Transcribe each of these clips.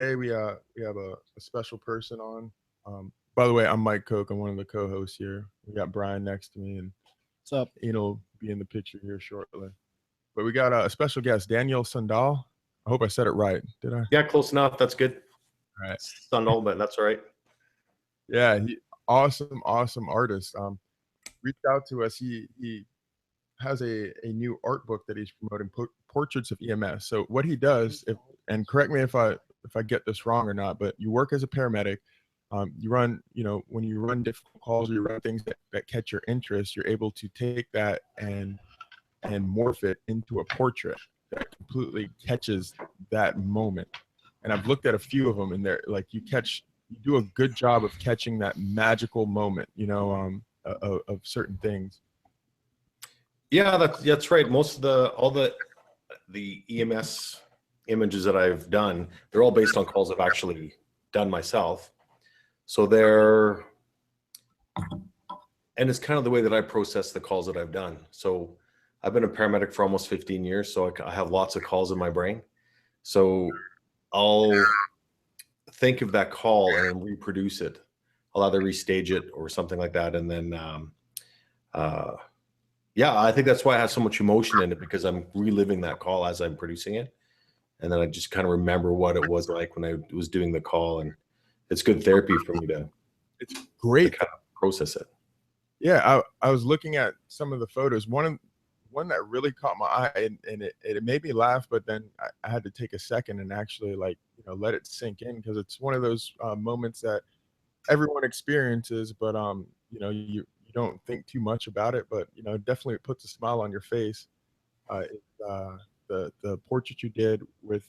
Today we have a special person on. By the way, I'm Mike Koch. I'm one of the co-hosts here. We got Brian next to me, and What's up? he'll be in the picture here shortly. But we got a special guest, Daniel Sundahl. I hope I said it right. Did I? All Yeah, close enough. That's good. right. Sundahl, but that's all right. Yeah, awesome artist. Reached out to us. He has a new art book that he's promoting, Portraits of EMS. So what he does, and correct me if I get this wrong or not, but you work as a paramedic. You run, when you run difficult calls, or you run things that catch your interest, you're able to take that and morph it into a portrait that completely catches that moment. And I've looked at a few of them, and they're like you do a good job of catching that magical moment, of certain things. Yeah, that's right. Most of all the EMS images that I've done, they're all based on calls I've actually done myself. So and it's kind of the way that I process the calls that I've done. So I've been a paramedic for almost 15 years, so I have lots of calls in my brain. So I'll think of that call and then reproduce it. I'll either restage it or something like that, and then yeah, I think that's why I have so much emotion in it, because I'm reliving that call as I'm producing it. And then I just kind of remember what it was like when I was doing the call. And it's good therapy for me to Great. kind of process it. Yeah, I was looking at some of the photos. One that really caught my eye, and it made me laugh, but then I had to take a second and actually let it sink in, because it's one of those moments that everyone experiences, but you don't think too much about it, but definitely it puts a smile on your face. The portrait you did with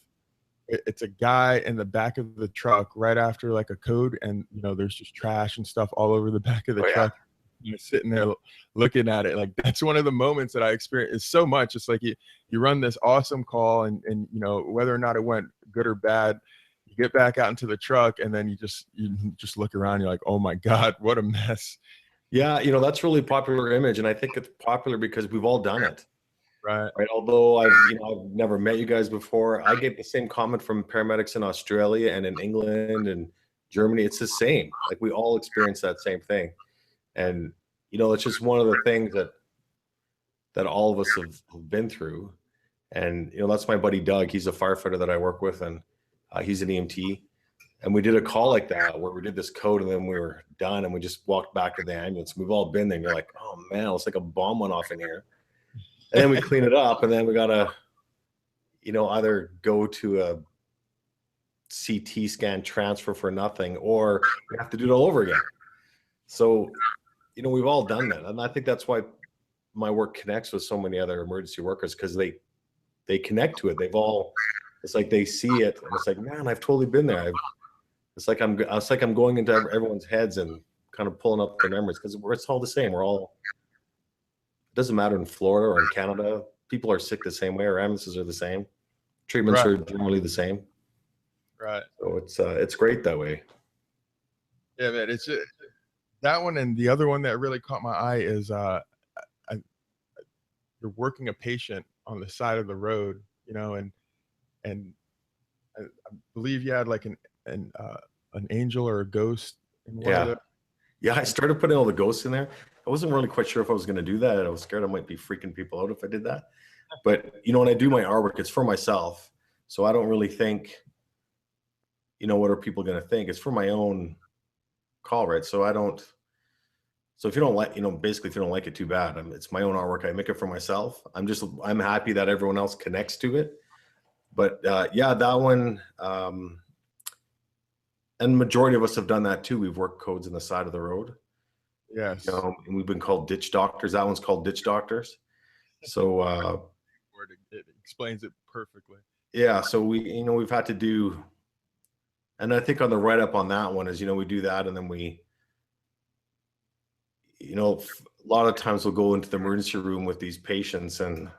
it's a guy in the back of the truck right after like a code, and there's just trash and stuff all over the back of the truck. You're sitting there looking at it. Like, that's one of the moments that I experience. It's so much. It's like you run this awesome call, and whether or not it went good or bad, you get back out into the truck, and then you just look around. You're like, oh my God, what a mess. Yeah, that's really popular image, and I think it's popular because we've all done it. Right. Although I've never met you guys before, I get the same comment from paramedics in Australia and in England and Germany. It's the same. Like, we all experience that same thing. And it's just one of the things that all of us have been through. And that's my buddy Doug. He's a firefighter that I work with, and he's an EMT. And we did a call like that where we did this code, and then we were done, and we just walked back to the ambulance. We've all been there. And you're like, oh man, it's like a bomb went off in here. And then we clean it up, and then we gotta either go to a CT scan transfer for nothing, or we have to do it all over again. So we've all done that, and I think that's why my work connects with so many other emergency workers, because they connect to it. It's like they see it, and it's like, man, I've totally been there. It's like I'm going into everyone's heads and kind of pulling up their memories, because it's all the same. It doesn't matter in Florida or in Canada, people are sick the same way, or ambulances are the same. Treatments are generally the same. Right. So it's great that way. Yeah, man. It's that one, and the other one that really caught my eye is you're working a patient on the side of the road, and I believe you had like an angel or a ghost in one of the. Yeah, I started putting all the ghosts in there. I wasn't really quite sure if I was going to do that. I was scared I might be freaking people out if I did that. But when I do my artwork, it's for myself, so I don't really think, what are people going to think? It's for my own call, right? So I don't. So if you don't like, basically, if you don't like it, too bad. It's my own artwork. I make it for myself. I'm happy that everyone else connects to it. But yeah, that one, and majority of us have done that too. We've worked codes in the side of the road. Yes. And we've been called ditch doctors. That one's called ditch doctors. So it explains it perfectly. Yeah. So we've had to do, and I think on the write up on that one is, we do that, and then we, a lot of times we'll go into the emergency room with these patients, and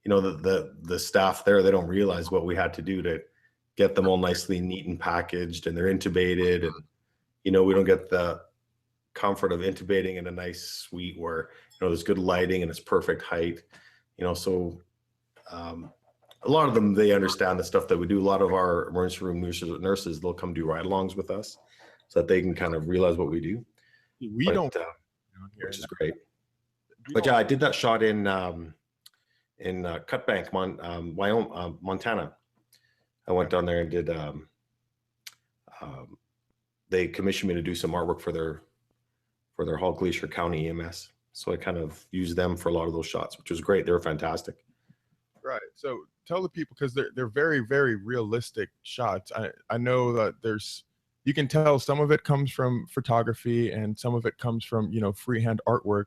the staff there, they don't realize what we had to do to get them all nicely neat and packaged, and they're intubated, and we don't get the comfort of intubating in a nice suite where there's good lighting and it's perfect height, so a lot of them, they understand the stuff that we do. A lot of our emergency room nurses, they'll come do ride-alongs with us so that they can kind of realize what we do. We don't down here, which is great. we But don't- yeah, I did that shot in Cutbank, Wyoming, Montana. I went down there and did. They commissioned me to do some artwork for their Hall Glacier County EMS. So I kind of used them for a lot of those shots, which was great. They were fantastic. Right. So tell the people, because they're very, very realistic shots. I know that you can tell some of it comes from photography and some of it comes from, you know, freehand artwork.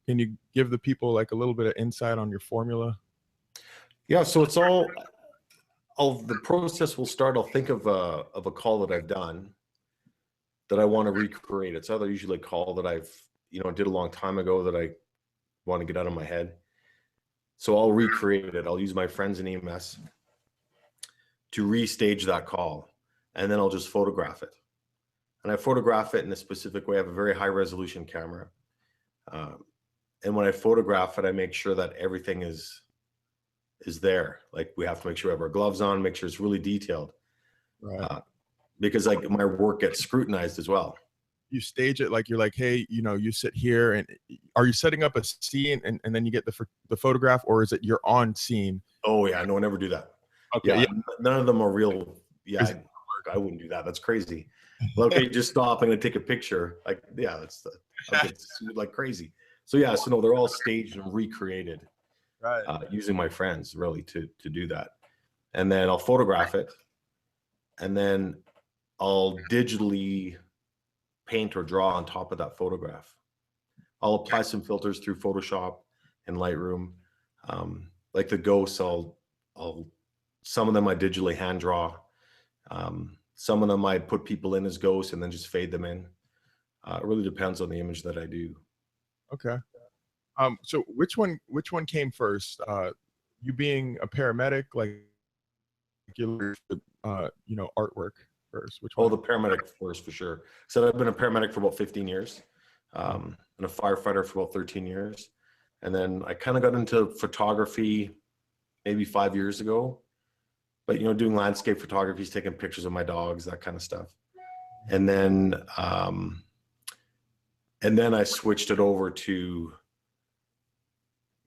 Can you give the people like a little bit of insight on your formula? Yeah. So it's all. The process will start. I'll think of a call that I've done that I want to recreate. It's either usually a call that I've did a long time ago that I want to get out of my head. So I'll recreate it. I'll use my friends in EMS to restage that call, and then I'll just photograph it. And I photograph it in a specific way. I have a very high resolution camera. And when I photograph it, I make sure that everything is there. Like we have to make sure we have our gloves on, make sure it's really detailed. Right. Because like my work gets scrutinized as well. You stage it like you're like, hey, you know, you sit here, and are you setting up a scene and then you get the photograph, or is it you're on scene? Oh yeah, no, I never do that. Okay, yeah. None of them are real. Yeah, I wouldn't do that. That's crazy. Well, okay, just stop. I'm gonna take a picture. Like, yeah, I'll get sued like crazy. So yeah, so no, they're all staged and recreated. Right. Using my friends really to do that. And then I'll photograph it, and then I'll digitally paint or draw on top of that photograph. I'll apply some filters through Photoshop and Lightroom. Like the ghosts, some of them I digitally hand draw. Some of them I put people in as ghosts and then just fade them in. It really depends on the image that I do. Okay. So which one came first? You being a paramedic, like you know, artwork first? Which one? Oh, the paramedic first for sure. So I've been a paramedic for about 15 years, and a firefighter for about 13 years. And then I kind of got into photography maybe 5 years ago, but doing landscape photography, taking pictures of my dogs, that kind of stuff. And then I switched it over to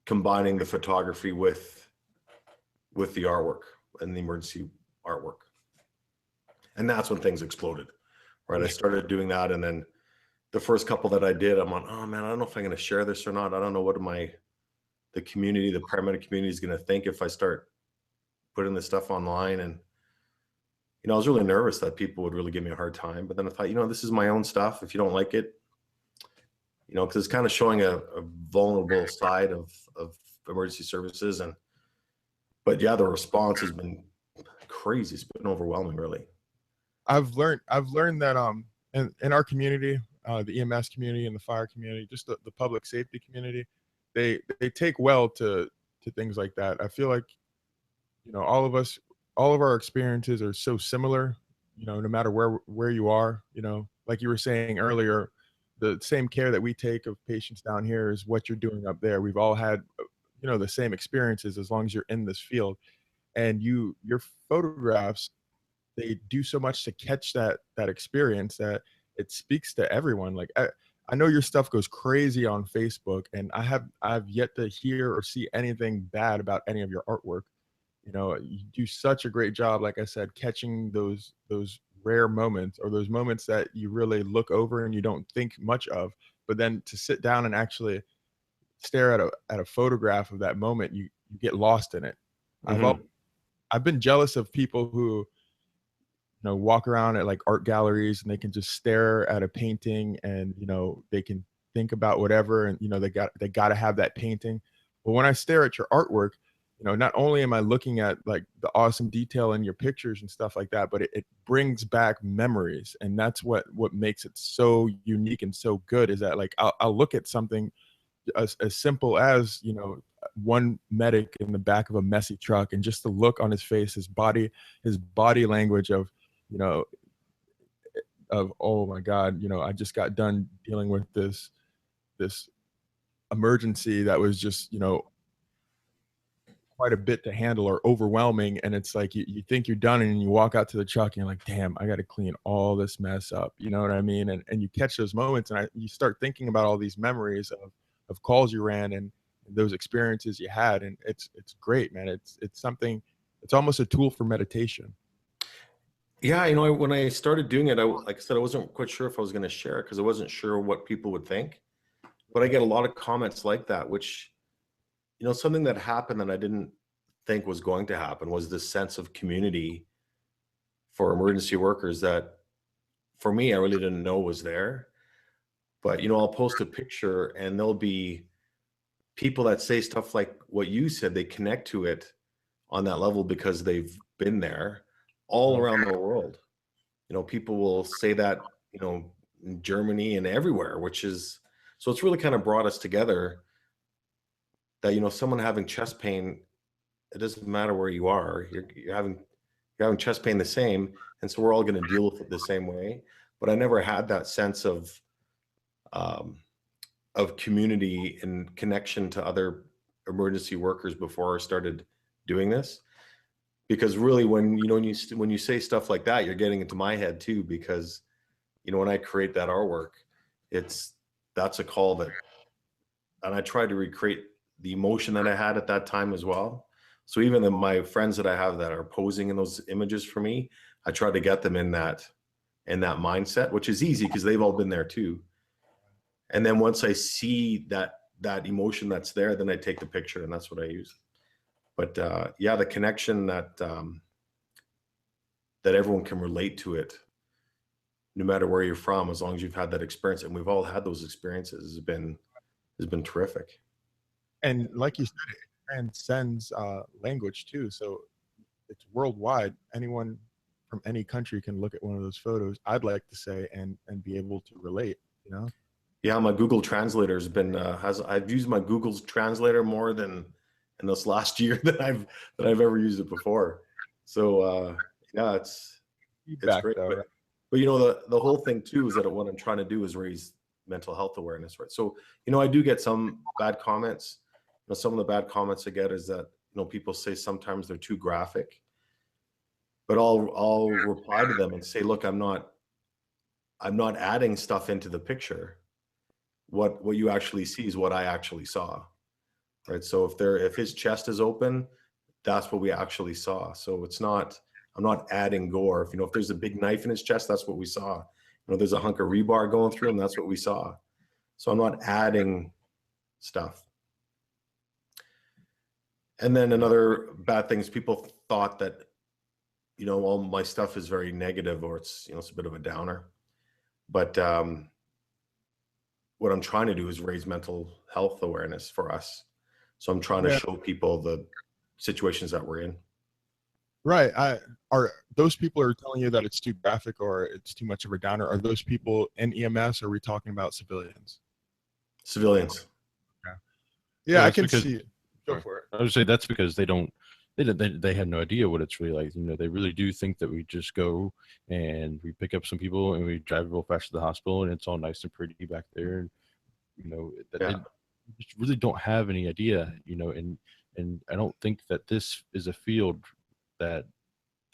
combining the photography with the artwork and the emergency artwork. And that's when things exploded, right? I started doing that, and then the first couple that I did, I'm on, oh man, I don't know if I'm going to share this or not. I don't know what the community, the paramedic community is going to think if I start putting this stuff online. And, I was really nervous that people would really give me a hard time. But then I thought, this is my own stuff. If you don't like it, because it's kind of showing a vulnerable side of emergency services. But yeah, the response has been crazy. It's been overwhelming, really. I've learned that in our community, the EMS community and the fire community, just the public safety community, they take well to things like that. I feel like, all of our experiences are so similar, no matter where you are, like you were saying earlier, the same care that we take of patients down here is what you're doing up there. We've all had, the same experiences as long as you're in this field. And your photographs, they do so much to catch that experience that it speaks to everyone. Like I know your stuff goes crazy on Facebook, and I've yet to hear or see anything bad about any of your artwork. You do such a great job, like I said, catching those rare moments, or those moments that you really look over and you don't think much of, but then to sit down and actually stare at a photograph of that moment, you get lost in it. Mm-hmm. I've been jealous of people who walk around at like art galleries and they can just stare at a painting, and they can think about whatever, and they got to have that painting. But when I stare at your artwork, not only am I looking at like the awesome detail in your pictures and stuff like that, but it brings back memories. And that's what makes it so unique and so good, is that like I'll look at something as simple as one medic in the back of a messy truck, and just the look on his face, his body language of oh my God, I just got done dealing with this emergency that was just quite a bit to handle or overwhelming, and it's like you think you're done and you walk out to the truck and you're like, damn, I got to clean all this mess up, you know what I mean? And you catch those moments, and you start thinking about all these memories of calls you ran and those experiences you had, and it's great, man. It's something, it's almost a tool for meditation. Yeah, you know, when I started doing it, like I said, I wasn't quite sure if I was going to share it because I wasn't sure what people would think. But I get a lot of comments like that, which, you know, something that happened that I didn't think was going to happen was this sense of community for emergency workers that, for me, I really didn't know was there. But, you know, I'll post a picture and there'll be people that say stuff like what you said. They connect to it on that level because they've been there all around the world. You know, people will say that, you know, in Germany and everywhere, which is, so it's really kind of brought us together that, you know, someone having chest pain, it doesn't matter where you are, you're having chest pain the same. And so we're all going to deal with it the same way. But I never had that sense um, of community and connection to other emergency workers before I started doing this. Because really, when, you know, when you say stuff like that, you're getting into my head too, because, you know, when I create that artwork, that's a call that, and I try to recreate the emotion that I had at that time as well. So even my friends that I have that are posing in those images for me, I try to get them in that mindset, which is easy because they've all been there too. And then once I see that emotion that's there, then I take the picture, and that's what I use. But yeah, the connection that everyone can relate to it, no matter where you're from, as long as you've had that experience, and we've all had those experiences, has been terrific. And like you said, it transcends language too. So it's worldwide. Anyone from any country can look at one of those photos, I'd like to say, and be able to relate, you know? Yeah, my Google Translator has been I've used my Google's Translator more than in this last year than I've ever used it before. So yeah, it's Feedback great. though, right? But you know, the whole thing too is that what I'm trying to do is raise mental health awareness, right? So, you know, I do get some bad comments. You know, some of the bad comments I get is that, you know, people say sometimes they're too graphic. But I'll reply to them and say, look, I'm not adding stuff into the picture. What you actually see is what I actually saw. Right. So if his chest is open, that's what we actually saw. So I'm not adding gore. If, you know, if there's a big knife in his chest, that's what we saw. You know, there's a hunk of rebar going through him, that's what we saw. So I'm not adding stuff. And then another bad thing is people thought that, you know, all my stuff is very negative, or it's, you know, it's a bit of a downer. But what I'm trying to do is raise mental health awareness for us. So I'm trying to show people the situations that we're in. Right. Are those people who are telling you that it's too graphic or it's too much of a downer, are those people in EMS, or are we talking about civilians? Civilians. Yeah, I can see it. Go for it. I would say that's because they have no idea what it's really like. You know, they really do think that we just go and we pick up some people and we drive real fast to the hospital and it's all nice and pretty back there. And, you know, that they just really don't have any idea, you know, and I don't think that this is a field that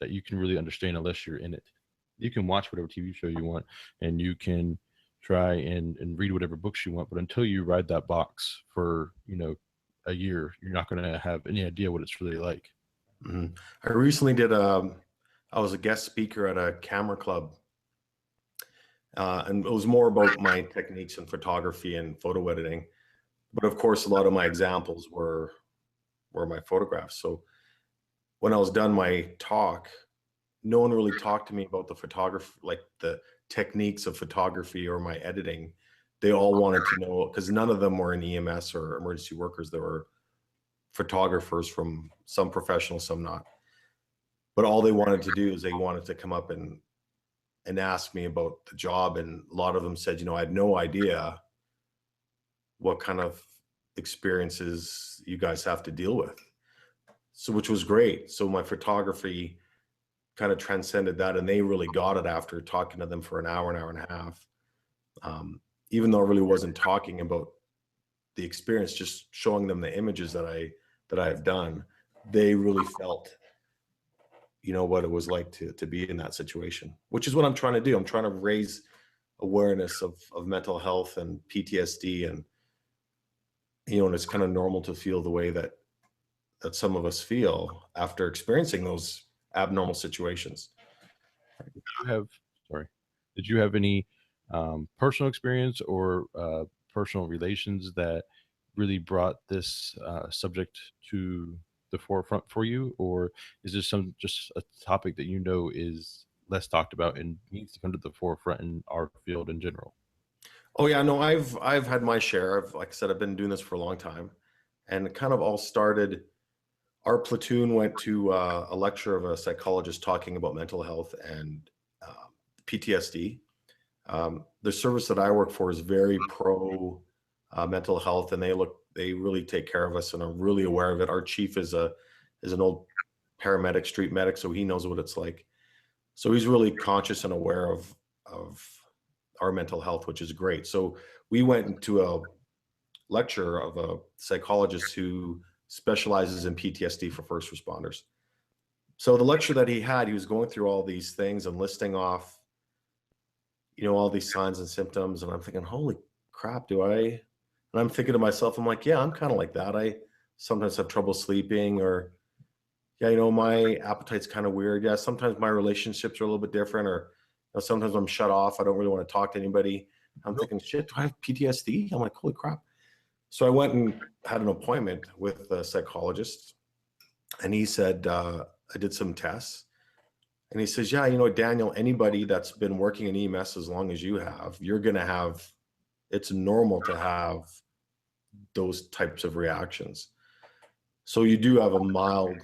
you can really understand unless you're in it. You can watch whatever TV show you want and you can try and read whatever books you want, but until you ride that box for, you know, a year, you're not going to have any idea what it's really like. Mm-hmm. I recently did I was a guest speaker at a camera club, and it was more about my techniques in photography and photo editing. But of course, a lot of my examples were my photographs. So when I was done my talk, no one really talked to me about the photography, like the techniques of photography or my editing. They all wanted to know, because none of them were in EMS or emergency workers. There were photographers, from some professional, some not. But all they wanted to do is they wanted to come up and ask me about the job. And a lot of them said, you know, I had no idea what kind of experiences you guys have to deal with. So, which was great. So my photography kind of transcended that, and they really got it after talking to them for an hour and a half. Even though I really wasn't talking about the experience, just showing them the images that I have done, they really felt, what it was like to be in that situation, which is what I'm trying to do. I'm trying to raise awareness of mental health and PTSD, and and it's kind of normal to feel the way that some of us feel after experiencing those abnormal situations. Did you have any personal experience or personal relations that really brought this subject to the forefront for you, or is this just a topic that is less talked about and needs to come to the forefront in our field in general? Oh yeah, no, I've had my share of, like I said, I've been doing this for a long time, and it kind of all started. Our platoon went to a lecture of a psychologist talking about mental health and PTSD. The service that I work for is very pro mental health, and they really take care of us and are really aware of it. Our chief is an old paramedic, street medic, so he knows what it's like. So he's really conscious and aware of our mental health, which is great. So we went into a lecture of a psychologist who specializes in PTSD for first responders. So the lecture that he had, he was going through all these things and listing off, all these signs and symptoms. And I'm thinking, holy crap, and I'm thinking to myself, I'm like, yeah, I'm kind of like that. I sometimes have trouble sleeping, or yeah, my appetite's kind of weird. Yeah, sometimes my relationships are a little bit different, or sometimes I'm shut off. I don't really want to talk to anybody. I'm thinking, shit, do I have PTSD? I'm like, holy crap. So I went and had an appointment with a psychologist, and he said, I did some tests, and he says, yeah, Daniel, anybody that's been working in EMS as long as you have, it's normal to have those types of reactions. So you do have a mild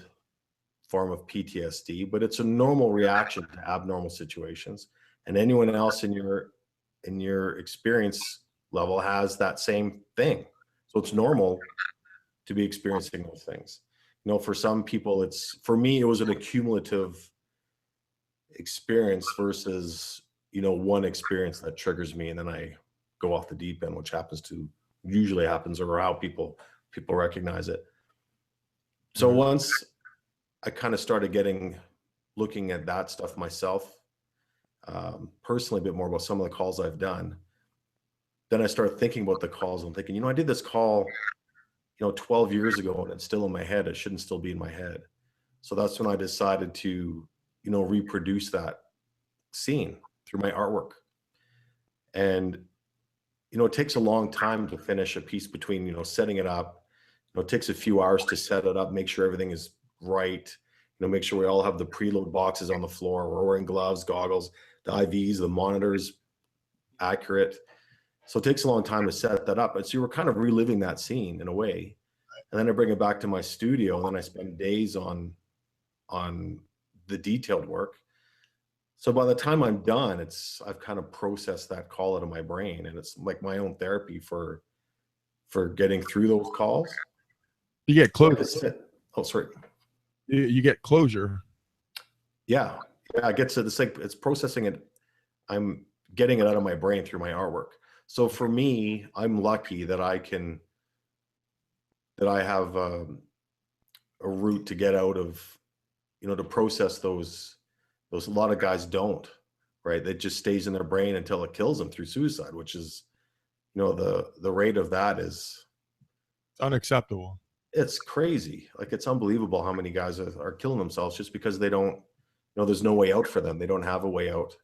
form of PTSD, but it's a normal reaction to abnormal situations. And anyone else in your experience level has that same thing. So it's normal to be experiencing those things. For some people, for me, it was an accumulative experience versus, one experience that triggers me and then I go off the deep end, which usually happens, or how people recognize it. So once I kind of started looking at that stuff myself, personally, a bit more about some of the calls I've done, then I started thinking about the calls and thinking, I did this call, 12 years ago, and it's still in my head. It shouldn't still be in my head. So that's when I decided to, reproduce that scene through my artwork. And, it takes a long time to finish a piece between, setting it up. It takes a few hours to set it up, make sure everything is right, make sure we all have the preload boxes on the floor. We're wearing gloves, goggles, the IVs, the monitors, accurate. So it takes a long time to set that up. And so you were kind of reliving that scene in a way. And then I bring it back to my studio, and then I spend days on the detailed work. So by the time I'm done, I've kind of processed that call out of my brain, and it's like my own therapy for getting through those calls. You get closure. Oh, sorry. You get closure. Yeah. I get to this, like, it's processing it. I'm getting it out of my brain through my artwork. So for me, I'm lucky that I have a route to get out of, to process those. A lot of guys don't, right? It just stays in their brain until it kills them through suicide, which is, the rate of that is unacceptable. It's crazy. Like, it's unbelievable how many guys are killing themselves just because they don't, there's no way out for them. They don't have a way out.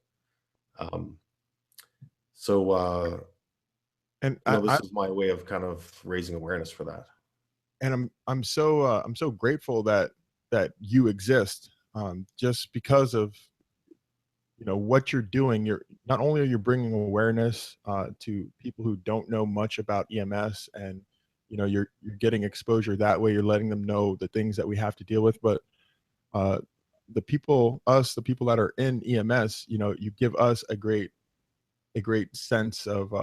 And this is my way of kind of raising awareness for that. And I'm so grateful that you exist, just because of what you're doing. You're not only are you bringing awareness to people who don't know much about EMS, and you're getting exposure that way. You're letting them know the things that we have to deal with, but the people that are in EMS, you give us a great sense of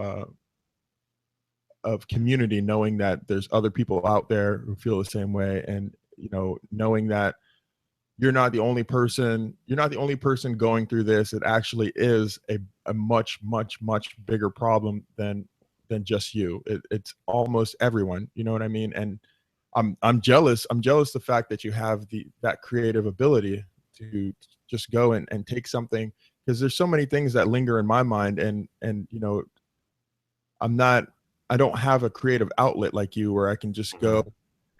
community, knowing that there's other people out there who feel the same way, and knowing that you're not the only person going through this. It actually is a much bigger problem than just you. It's almost everyone, you know what I mean? And I'm jealous. I'm jealous the fact that you have that creative ability to just go and take something, because there's so many things that linger in my mind, and you know, I don't have a creative outlet like you where I can just go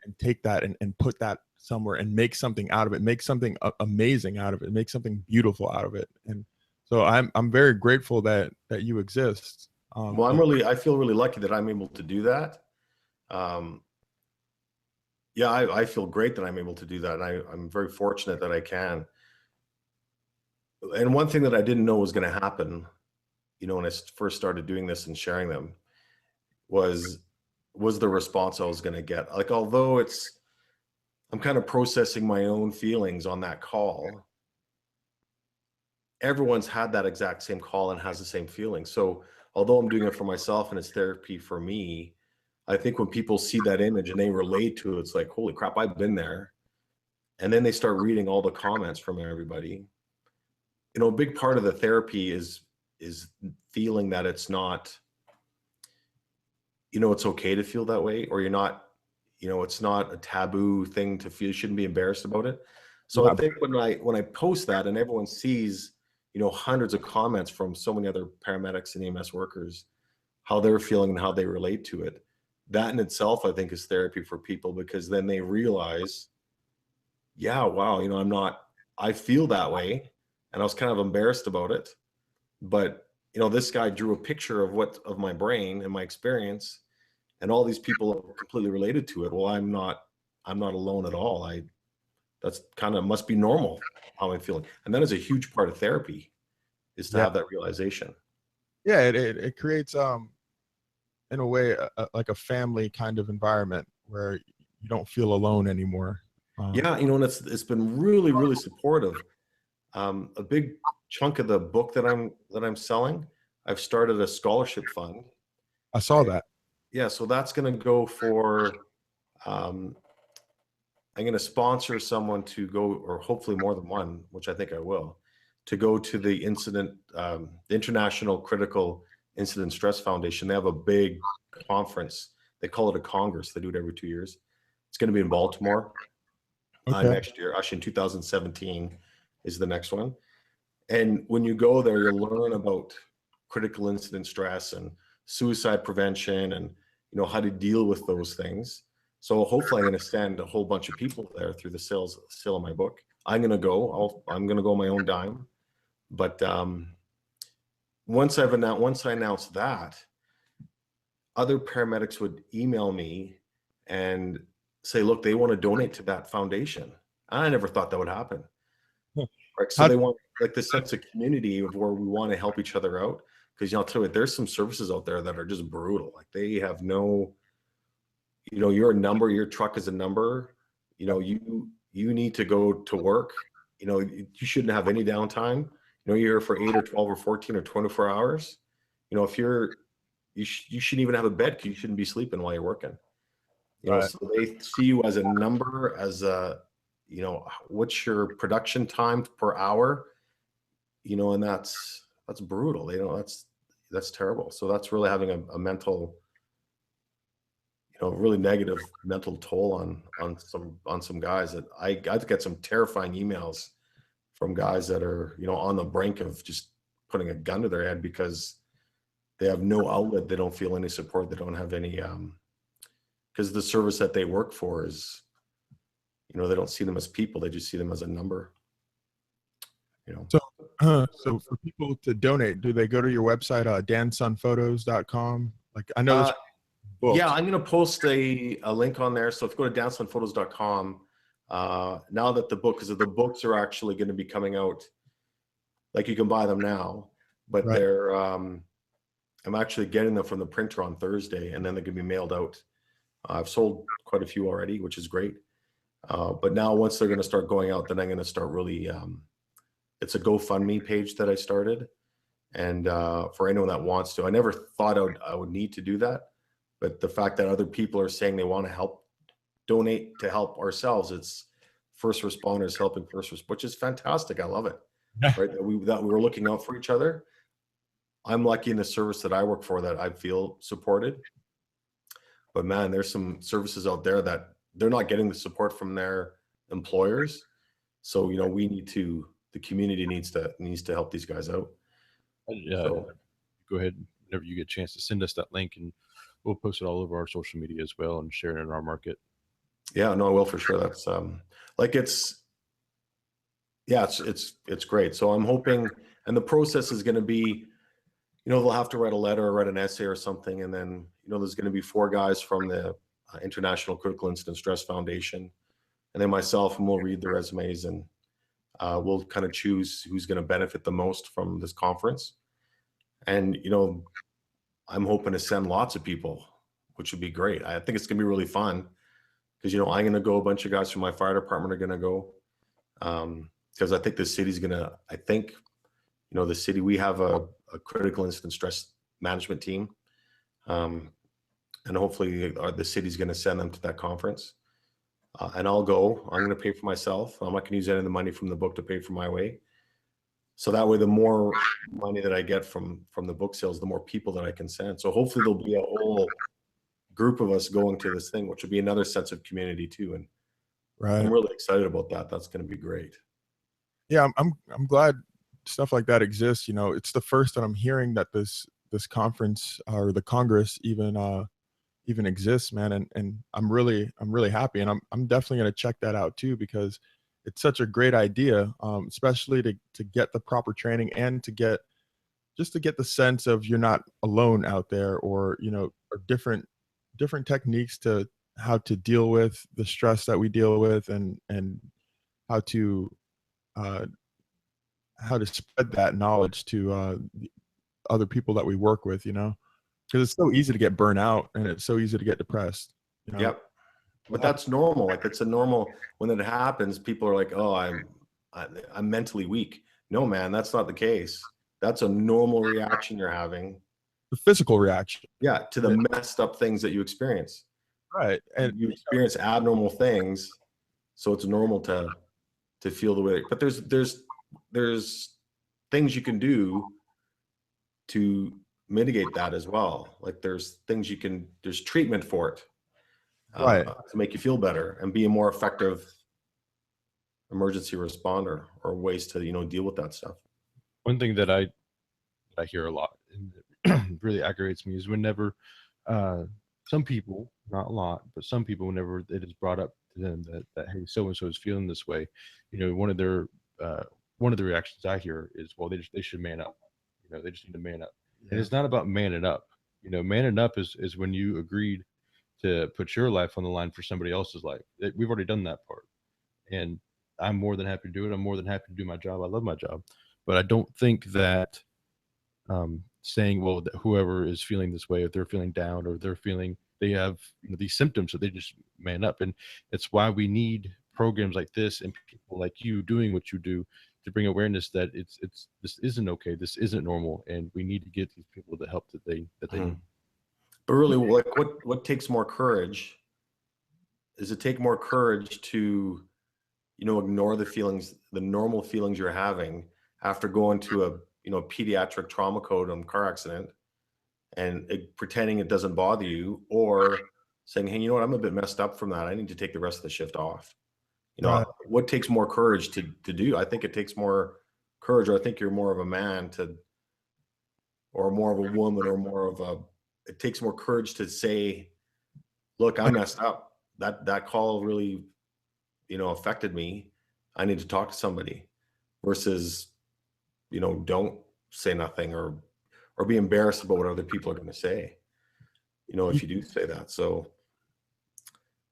and take that and put that somewhere and make something out of it, make something amazing out of it, make something beautiful out of it. And so I'm very grateful that you exist. Well, I feel really lucky that I'm able to do that. Yeah, I feel great that I'm able to do that. And I'm very fortunate that I can. And one thing that I didn't know was going to happen, you know, when I first started doing this and sharing them, was the response I was going to get. Like, although I'm kind of processing my own feelings on that call, everyone's had that exact same call and has the same feeling. So although I'm doing it for myself and it's therapy for me, I think when people see that image and they relate to it, it's like, holy crap, I've been there. And then they start reading all the comments from everybody. You know, a big part of the therapy is feeling that it's not, you know, it's okay to feel that way, or you're not, you know, it's not a taboo thing to feel. You shouldn't be embarrassed about it. So I think when I post that and everyone sees, you know, hundreds of comments from so many other paramedics and EMS workers, how they're feeling and how they relate to it, that in itself, I think, is therapy for people, because then they realize, yeah, wow, you know, I feel that way. And I was kind of embarrassed about it. But, you know, this guy drew a picture of my brain and my experience, and all these people are completely related to it. Well, I'm not alone at all. That's kind of must be normal how I'm feeling. And that is a huge part of therapy, is to have that realization. Yeah, it creates in a way like a family kind of environment where you don't feel alone anymore. Yeah, you know, and it's been really, really supportive. A big chunk of the book that I'm selling, I've started a scholarship fund. I saw that. Yeah, so that's going to go for, I'm going to sponsor someone to go, or hopefully more than one, which I think I will, to go to the the International Critical Incident Stress Foundation. They have a big conference. They call it a Congress. They do it every 2 years. It's going to be in Baltimore next year. Actually, in 2017 is the next one. And when you go there, you'll learn about critical incident stress and suicide prevention, and, you know, how to deal with those things. So hopefully I'm going to send a whole bunch of people there through the sale of my book. I'm going to go on my own dime. But once I announced that, other paramedics would email me and say, look, they want to donate to that foundation. I never thought that would happen. Right. So they want like this sense of community of where we want to help each other out. Because, you know, I'll tell you, there's some services out there that are just brutal. Like, they have no, you know, you're a number, your truck is a number, you know, you need to go to work, you know, you shouldn't have any downtime. You know, you're here for 8 or 12 or 14 or 24 hours. You know, if you shouldn't even have a bed, because you shouldn't be sleeping while you're working. You know, so they see you as a number, as a, you know, what's your production time per hour, you know, and that's brutal. You know, that's terrible. So that's really having a mental, you know, really negative mental toll on some guys. That I got to get some terrifying emails from guys that are, you know, on the brink of just putting a gun to their head because they have no outlet. They don't feel any support. They don't have any, because the service that they work for is, you know, they don't see them as people. They just see them as a number, you know. So for people to donate, do they go to your website, dansunphotos.com? Like, I know this book. Yeah, I'm going to post a link on there. So if you go to dansunphotos.com, now that the books are actually going to be coming out, like, you can buy them now, but they're, I'm actually getting them from the printer on Thursday, and then they're going to be mailed out. I've sold quite a few already, which is great. But now once they're going to start going out, then I'm going to start really, it's a GoFundMe page that I started. And for anyone that wants to, I never thought I would need to do that. But the fact that other people are saying they want to help, donate to help ourselves, it's first responders helping first responders, which is fantastic. I love it. Right? That we were looking out for each other. I'm lucky in the service that I work for that I feel supported. But man, there's some services out there that they're not getting the support from their employers. So, you know, the community needs to help these guys out. So go ahead whenever you get a chance to send us that link, and we'll post it all over our social media as well and share it in our market. Yeah, no, I will for sure. That's like it's great. So I'm hoping, and the process is going to be, you know, they'll have to write a letter or write an essay or something, and then, you know, there's going to be 4 guys from the International Critical Incident Stress Foundation, and then myself, and we'll read the resumes, and we'll kind of choose who's going to benefit the most from this conference. And, you know, I'm hoping to send lots of people, which would be great. I think it's going to be really fun because, you know, I'm going to go, a bunch of guys from my fire department are going to go, because I think the city's going to, you know, the city, we have a critical incident stress management team. And hopefully the city's going to send them to that conference. And I'll go. I'm going to pay for myself. I'm not going to use any of the money from the book to pay for my way. So that way, the more money that I get from the book sales, the more people that I can send. So hopefully there'll be a whole group of us going to this thing, which will be another sense of community too. And I'm really excited about that. That's going to be great. Yeah, I'm glad stuff like that exists. You know, it's the first that I'm hearing that this conference or the Congress even exists, man. And I'm really happy, and I'm definitely going to check that out too, because it's such a great idea, especially to get the proper training and to get the sense of you're not alone out there, or, you know, or different techniques to how to deal with the stress that we deal with, and how to spread that knowledge to other people that we work with, you know, because it's so easy to get burnt out and it's so easy to get depressed, you know? Yep. But that's normal. Like, it's a normal, when it happens, people are like, oh, I'm mentally weak. No, man, that's not the case. That's a normal reaction you're having. The physical reaction. Yeah, to the messed up things that you experience. Right. And you experience abnormal things, so it's normal to feel the way. But there's things you can do to mitigate that as well. Like, there's treatment for it. Right. To make you feel better and be a more effective emergency responder, or ways to, you know, deal with that stuff. One thing that I hear a lot, and it really aggravates me, is whenever some people, not a lot, but some people, whenever it is brought up to them that hey, so and so is feeling this way, you know, one of the reactions I hear is, well, they should man up. You know, they just need to man up. Yeah. And it's not about manning up. You know, manning up is when you agreed to put your life on the line for somebody else's life. We've already done that part, and I'm more than happy to do it. I'm more than happy to do my job. I love my job, but I don't think that saying, well, that whoever is feeling this way, if they're feeling down, or they have, you know, these symptoms, that they just man up. And it's why we need programs like this and people like you doing what you do to bring awareness that this isn't okay, this isn't normal, and we need to get these people the help that they need. But really, like, what takes more courage? Does it take more courage to, you know, ignore the feelings, the normal feelings you're having after going to a, you know, pediatric trauma code on car accident, and pretending it doesn't bother you, or saying, hey, you know what, I'm a bit messed up from that, I need to take the rest of the shift off? You know, what takes more courage to do? I think it takes more courage, or I think you're more of a man or more of a woman, or it takes more courage to say, look, I messed up. That call really, you know, affected me. I need to talk to somebody, versus, you know, don't say nothing, or be embarrassed about what other people are going to say, you know, if you do say that. So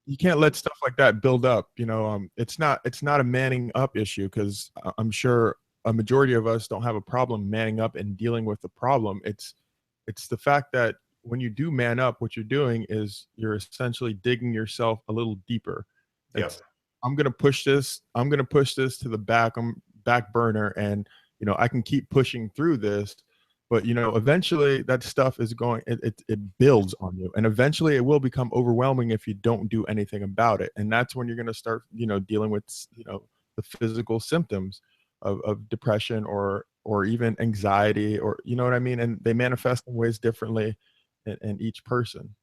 you can't let stuff like that build up, you know. It's not a manning up issue, because I'm sure a majority of us don't have a problem manning up and dealing with the problem. It's the fact that when you do man up, what you're doing is you're essentially digging yourself a little deeper. Yes. I'm going to push this to the back burner, and, you know, I can keep pushing through this, but, you know, eventually that stuff is going, it builds on you, and eventually it will become overwhelming if you don't do anything about it. And that's when you're going to start, you know, dealing with, you know, the physical symptoms of depression, or even anxiety, or, you know what I mean? And they manifest in ways differently in each person.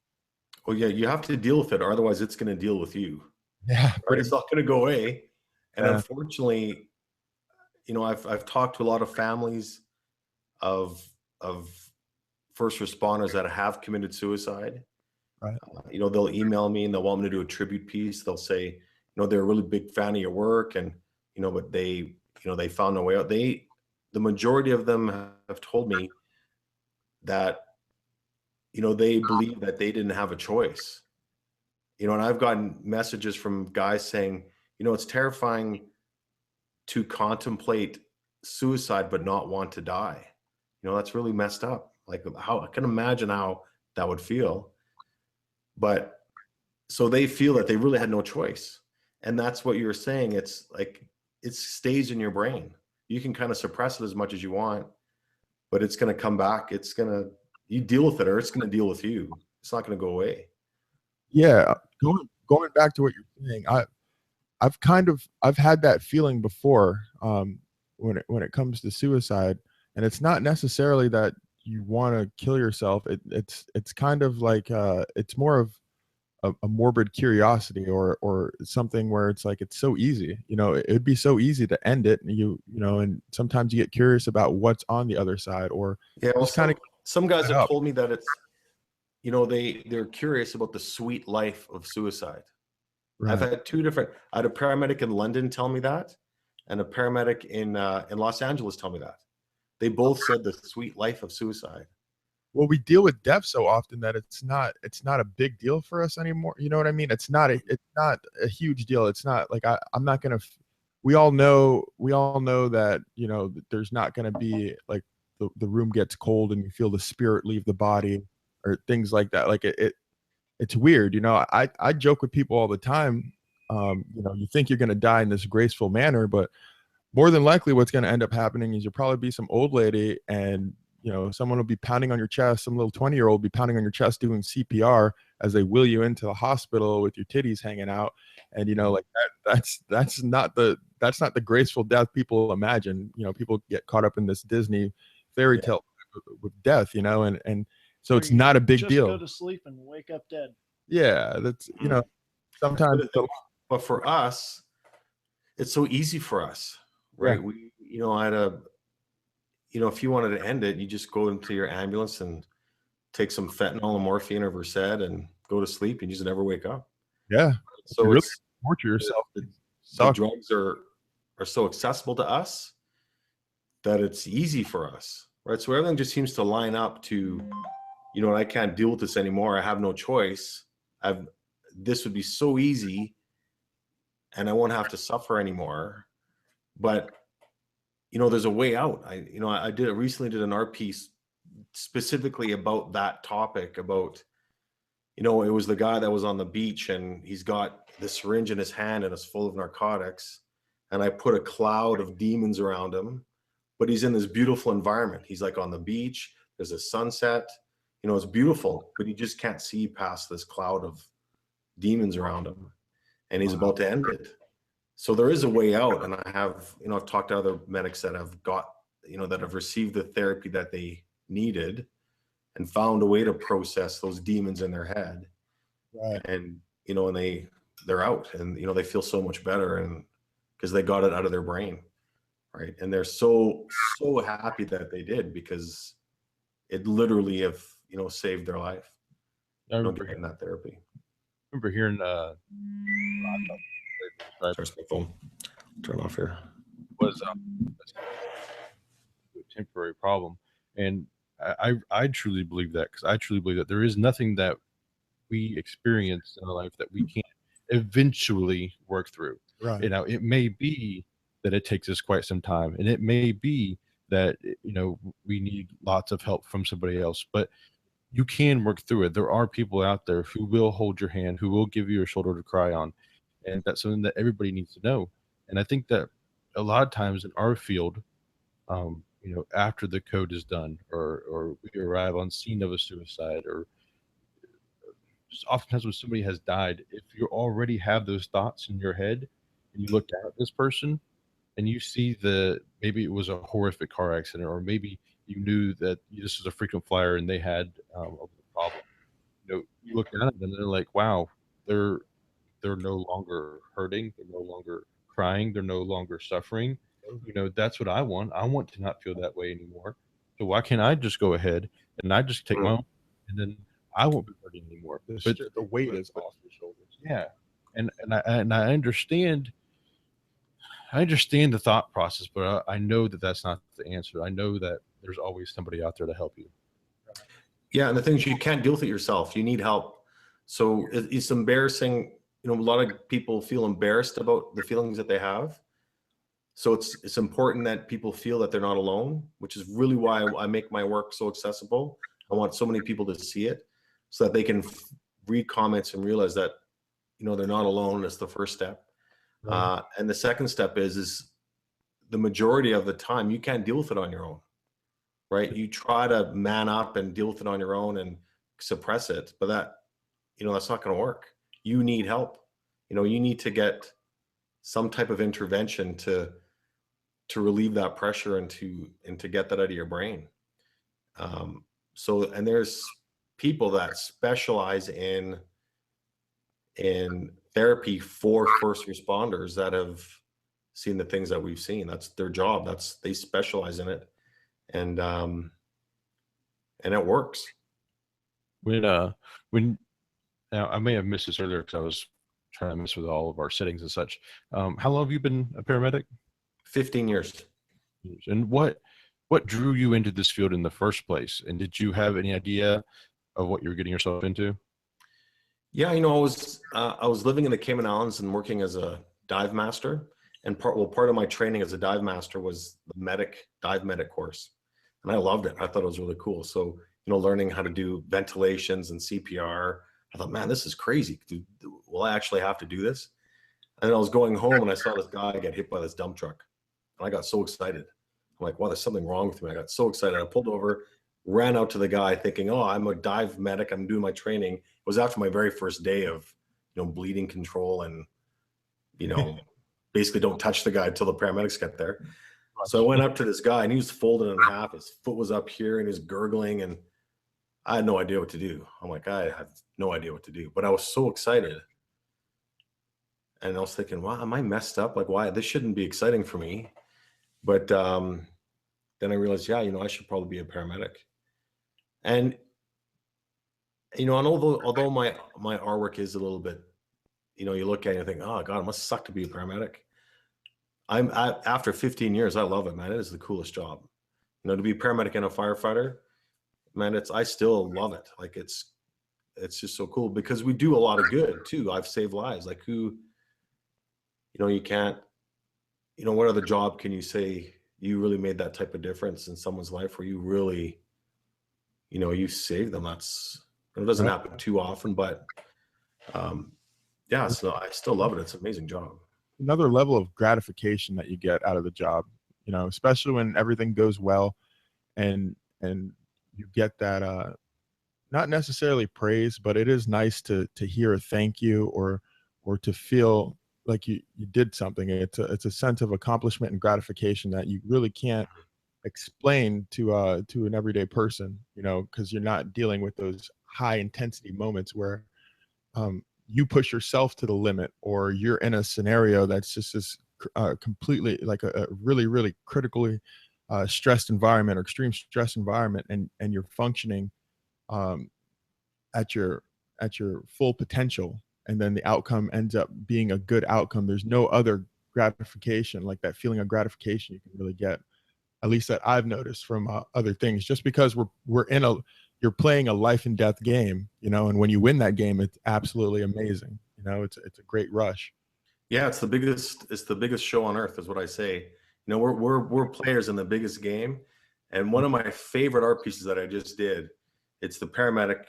Well, yeah, you have to deal with it, or otherwise it's going to deal with you. Yeah, Right? It's not going to go away. And Yeah. unfortunately, I've talked to a lot of families of first responders that have committed suicide. Right. They'll email me and they'll want me to do a tribute piece. They'll say, they're a really big fan of your work, and but they found no way out. The majority of them have told me that they believe that they didn't have a choice. And I've gotten messages from guys saying, it's terrifying to contemplate suicide but not want to die. That's really messed up. Like, how I can imagine how that would feel. But so they feel that they really had no choice. And that's what you're saying. It's like, it stays in your brain. You can kind of suppress it as much as you want, but it's going to come back. You deal with it, or it's going to deal with you. It's not going to go away. Yeah. Going back to what you're saying, I've had that feeling before, when it comes to suicide, and it's not necessarily that you want to kill yourself. It's kind of like, it's more of a morbid curiosity, or something where it's like, it's so easy, it'd be so easy to end it. And and sometimes you get curious about what's on the other side, or just kind of. Some guys have told me that it's, they're curious about the sweet life of suicide. Right. I've had I had a paramedic in London tell me that, and a paramedic in Los Angeles tell me that. They both said the sweet life of suicide. Well, we deal with death so often that it's not a big deal for us anymore. You know what I mean? It's not a huge deal. It's not like I'm not gonna. We all know that that there's not gonna be like the room gets cold and you feel the spirit leave the body, or things like that. Like it's weird. I joke with people all the time. You think you're gonna die in this graceful manner, but more than likely what's going to end up happening is you'll probably be some old lady, and someone will be pounding on your chest, some little 20-year-old be pounding on your chest doing CPR as they wheel you into the hospital with your titties hanging out. And like that's not the graceful death people imagine. People get caught up in this Disney fairy tale with death, and so it's not a big deal. Go to sleep and wake up dead. Yeah, that's sometimes. But for us, it's so easy for us. Right. Yeah. I had if you wanted to end it, you just go into your ambulance and take some fentanyl and morphine or Versed and go to sleep, and you just never wake up. Yeah. So you really torture yourself. The drugs are so accessible to us that it's easy for us. Right. So everything just seems to line up to, I can't deal with this anymore. I have no choice. This would be so easy, and I won't have to suffer anymore. But there's a way out. I recently did an art piece specifically about that topic. About it was the guy that was on the beach, and he's got the syringe in his hand and it's full of narcotics, and I put a cloud of demons around him, but he's in this beautiful environment. He's like on the beach. There's a sunset. It's beautiful, but he just can't see past this cloud of demons around him, and he's about to end it. So there is a way out, and I have, I've talked to other medics that have got, that have received the therapy that they needed and found a way to process those demons in their head. Right. And, and they're out, and, they feel so much better, and because they got it out of their brain. Right. And they're so happy that they did, because it literally have, saved their life. I remember getting that therapy. I remember hearing, There's my phone. Turn off here. Was a temporary problem, and I truly believe that, because I truly believe that there is nothing that we experience in our life that we can't eventually work through. Right. It may be that it takes us quite some time, and it may be that we need lots of help from somebody else, but you can work through it. There are people out there who will hold your hand, who will give you a shoulder to cry on. And that's something that everybody needs to know. And I think that a lot of times in our field, after the code is done, or we arrive on scene of a suicide, or just oftentimes when somebody has died, if you already have those thoughts in your head and you look at this person and you see maybe it was a horrific car accident, or maybe you knew that this was a frequent flyer and they had a problem. you look at them and they're like, wow, they're no longer hurting, they're no longer crying, they're no longer suffering. That's what I want. I want to not feel that way anymore. So why can't I just go ahead and I just take my own, and then I won't be hurting anymore. But The weight is off your shoulders. yeah, and I understand. I understand the thought process, but I know that that's not the answer. I know that there's always somebody out there to help you. Yeah, and the thing is, you can't deal with it yourself. You need help. So it's embarrassing. A lot of people feel embarrassed about the feelings that they have. So it's important that people feel that they're not alone, which is really why I make my work so accessible. I want so many people to see it so that they can read comments and realize that, they're not alone. That's the first step. Right. And the second step is the majority of the time you can't deal with it on your own, right? You try to man up and deal with it on your own and suppress it, but that's not going to work. You need help. You need to get some type of intervention to relieve that pressure and to get that out of your brain. And there's people that specialize in therapy for first responders that have seen the things that we've seen. That's their job. They specialize in it, and it works. When now I may have missed this earlier because I was trying to mess with all of our settings and such. How long have you been a paramedic? 15 years. And what drew you into this field in the first place? And did you have any idea of what you were getting yourself into? Yeah, I was living in the Cayman Islands and working as a dive master. And part of my training as a dive master was the dive medic course. And I loved it. I thought it was really cool. So, learning how to do ventilations and CPR, I thought, man, this is crazy. Will I actually have to do this? And then I was going home and I saw this guy get hit by this dump truck. And I got so excited. I'm like, wow, there's something wrong with me. I got so excited. I pulled over, ran out to the guy thinking, oh, I'm a dive medic. I'm doing my training. It was after my very first day of, bleeding control and, basically don't touch the guy until the paramedics get there. So I went up to this guy and he was folded in half. His foot was up here and he was gurgling and I had no idea what to do. I'm like, I have no idea what to do, but I was so excited. And I was thinking, wow, am I messed up? Like, why? This shouldn't be exciting for me. But then I realized, yeah, I should probably be a paramedic. And, and although my R work is a little bit, you look at it and think, oh God, it must suck to be a paramedic. After 15 years, I love it, man. It is the coolest job. To be a paramedic and a firefighter, man, I still love it. Like it's just so cool because we do a lot of good too. I've saved lives. Like you can't, what other job can you say you really made that type of difference in someone's life where you really, you saved them? It doesn't happen too often, but yeah, so I still love it. It's an amazing job. Another level of gratification that you get out of the job, especially when everything goes well and you get that, not necessarily praise, but it is nice to hear a thank you or to feel like you did something. It's a sense of accomplishment and gratification that you really can't explain to an everyday person, because you're not dealing with those high intensity moments where you push yourself to the limit, or you're in a scenario that's just this completely like a really, really critically stressed environment or extreme stress environment, and you're functioning at your full potential, and then the outcome ends up being a good outcome. There's no other gratification like that feeling of gratification you can really get, at least that I've noticed from other things, just because you're playing a life and death game, and when you win that game, it's absolutely amazing. It's a great rush. Yeah, it's the biggest show on earth is what I say. We're players in the biggest game. And one of my favorite art pieces that I just did, it's the paramedic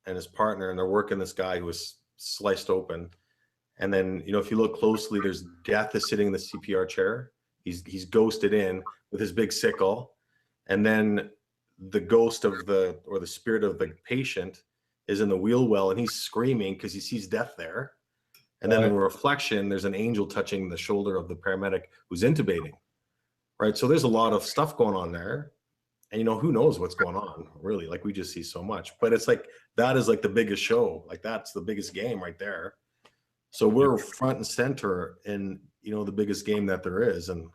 and his partner, and they're working this guy who was sliced open. And then, if you look closely, there's death is sitting in the CPR chair. He's ghosted in with his big sickle. And then the ghost of the spirit of the patient is in the wheel well, and he's screaming because he sees death there. And then in reflection, there's an angel touching the shoulder of the paramedic who's intubating. Right. So there's a lot of stuff going on there. And who knows what's going on, really? Like, we just see so much, but it's like that is like the biggest show. Like, that's the biggest game right there. So we're front and center in the biggest game that there is, and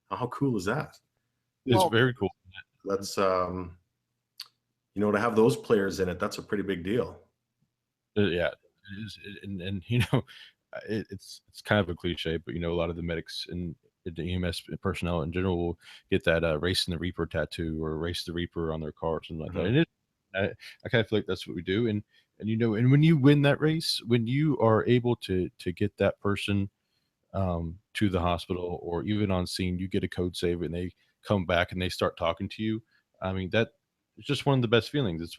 how cool is that? It's very cool. That's to have those players in it, that's a pretty big deal. Yeah, it is, and it's kind of a cliche, but a lot of the medics and the EMS personnel in general will get that Racing the Reaper tattoo or Race the Reaper on their car or something like that. And I kind of feel like that's what we do. And and when you win that race, when you are able to get that person to the hospital or even on scene, you get a code save and they come back and they start talking to you. I mean, that it's just one of the best feelings. It's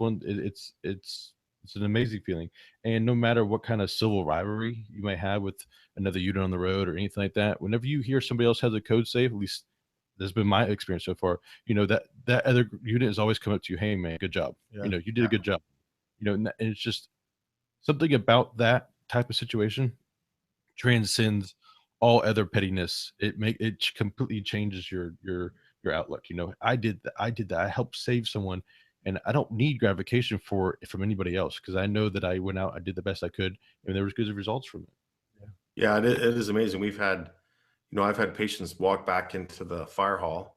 an amazing feeling. And no matter what kind of civil rivalry you might have with another unit on the road or anything like that, whenever you hear somebody else has a code save, at least that's been my experience so far, that other unit has always come up to you, hey man, good job. Yeah. You did a good job. And it's just something about that type of situation transcends all other pettiness. It completely changes your outlook. I did that. I helped save someone, and I don't need gratification from anybody else because I know that I went out, I did the best I could, and there was good results from it. Yeah, it is amazing. We've had, I've had patients walk back into the fire hall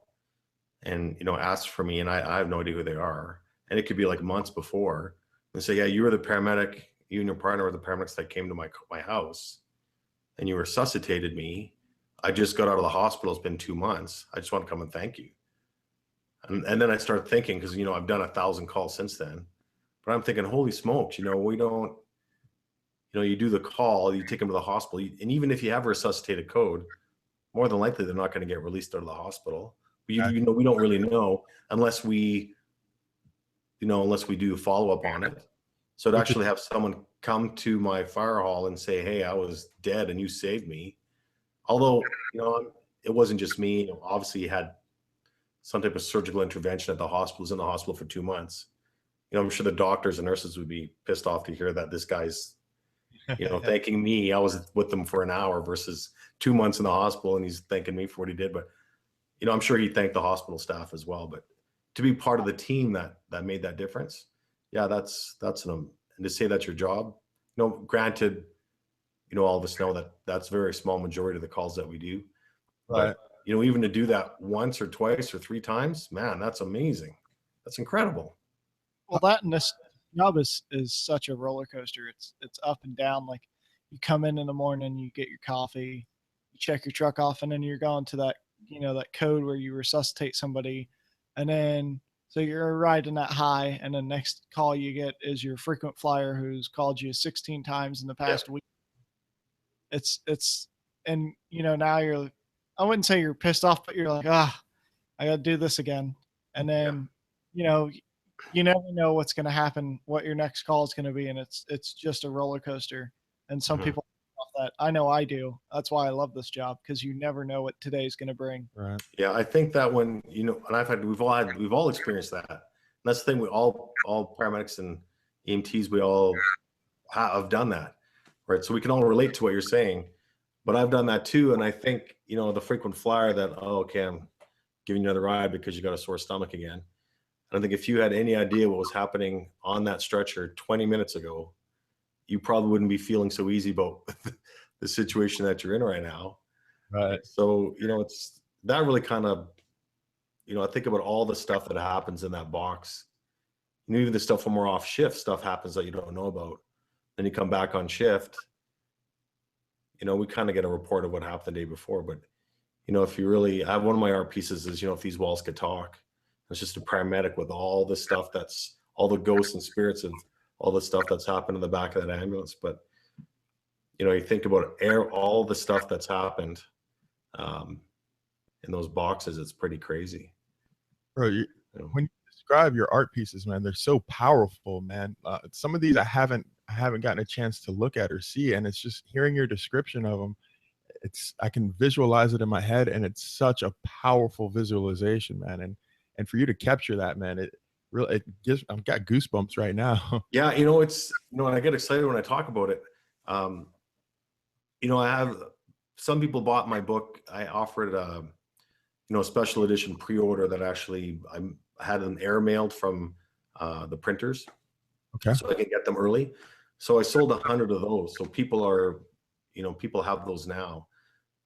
and ask for me, and I have no idea who they are, and it could be like months before, and say, yeah, you were the paramedic, you and your partner were the paramedics that came to my house, and you resuscitated me. I just got out of the hospital. It's been 2 months. I just want to come and thank you. And then I start thinking, because I've done 1,000 calls since then, but I'm thinking, holy smokes, we don't, you do the call, you take them to the hospital, and even if you have a resuscitated code, more than likely they're not going to get released out of the hospital. But we don't really know unless we do follow up on it. So to actually have someone come to my fire hall and say, hey, I was dead and you saved me. Although, it wasn't just me. Obviously, he had some type of surgical intervention at the hospital. He was in the hospital for 2 months. I'm sure the doctors and nurses would be pissed off to hear that this guy's, thanking me. I was with them for an hour versus 2 months in the hospital, and he's thanking me for what he did. But, I'm sure he thanked the hospital staff as well. But to be part of the team that made that difference, yeah, that's and to say that's your job. Granted, all of us know that that's a very small majority of the calls that we do. Right. But, even to do that once or twice or 3 times, man, that's amazing. That's incredible. Well, that and this job is such a roller coaster. It's up and down. Like, you come in the morning, you get your coffee, you check your truck off, and then you're going to that that code where you resuscitate somebody, and then so you're riding that high, and the next call you get is your frequent flyer who's called you 16 times in the past week. It's and now you're, I wouldn't say you're pissed off, but you're like, I got to do this again, and then you never know what's going to happen, what your next call is going to be, and it's just a roller coaster. And some people off that. I know I do. That's why I love this job, because you never know what today's going to bring. Right. Yeah, I think that when and we've all experienced that. And that's the thing. We all paramedics and EMTs, we all have done that, right? So we can all relate to what you're saying. But I've done that too, and I think the frequent flyer that, okay, I'm giving you another ride because you got a sore stomach again. I think if you had any idea what was happening on that stretcher 20 minutes ago, you probably wouldn't be feeling so easy about the situation that you're in right now. Right. So, it's that really kind of, I think about all the stuff that happens in that box. Even the stuff when we're off shift, stuff happens that you don't know about. Then you come back on shift, we kind of get a report of what happened the day before. But, if you really, I have one of my art pieces is, if these walls could talk. It's just a paramedic with all the stuff that's all the ghosts and spirits of all the stuff that's happened in the back of that ambulance. But, you think about all the stuff that's happened in those boxes, it's pretty crazy. Bro, when you describe your art pieces, man, they're so powerful, man. Some of these I haven't gotten a chance to look at or see, and it's just hearing your description of them. I can visualize it in my head, and it's such a powerful visualization, man. And for you to capture that, man, I've got goosebumps right now. Yeah, it's and I get excited when I talk about it. I have some people bought my book. I offered a special edition pre-order that actually I had them air mailed from the printers, Okay. so I can get them early. So I sold 100 of those. So people are, people have those now.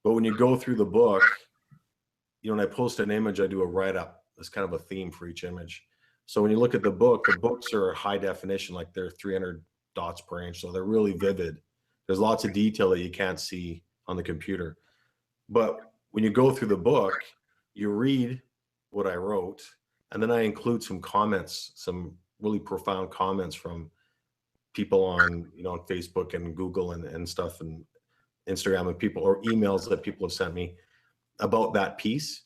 But when you go through the book, when I post an image, I do a write-up. There's kind of a theme for each image. So when you look at the books are high definition, like they're 300 dots per inch. So they're really vivid. There's lots of detail that you can't see on the computer. But when you go through the book, you read what I wrote, and then I include some comments, some really profound comments from people on, on Facebook and Google and stuff, and Instagram, and people, or emails that people have sent me about that piece.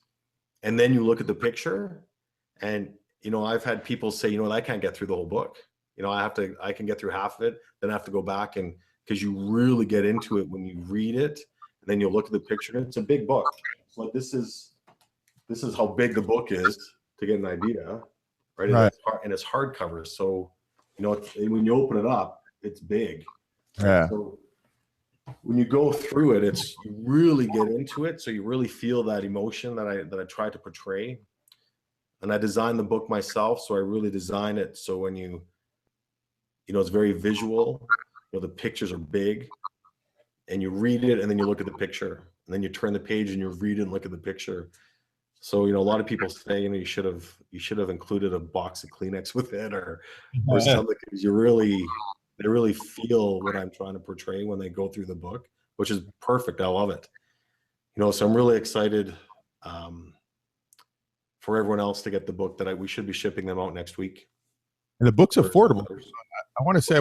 And then you look at the picture, and I've had people say, I can't get through the whole book. I can get through half of it, then I have to go back, and because you really get into it when you read it, and then you look at the picture. It's a big book. So this is how big the book is, to get an idea, right? And it's hardcover, so when you open it up, it's big. Yeah. So when you go through it, you really get into it, so you really feel that emotion that I try to portray. And I designed the book myself, so I really design it so when it's very visual. The pictures are big, and you read it, and then you look at the picture, and then you turn the page and you read it and look at the picture. So a lot of people say you should have included a box of Kleenex with it or something, because they really feel what I'm trying to portray when they go through the book, which is perfect. I love it. So I'm really excited for everyone else to get the book we should be shipping them out next week. And the book's affordable. I want to say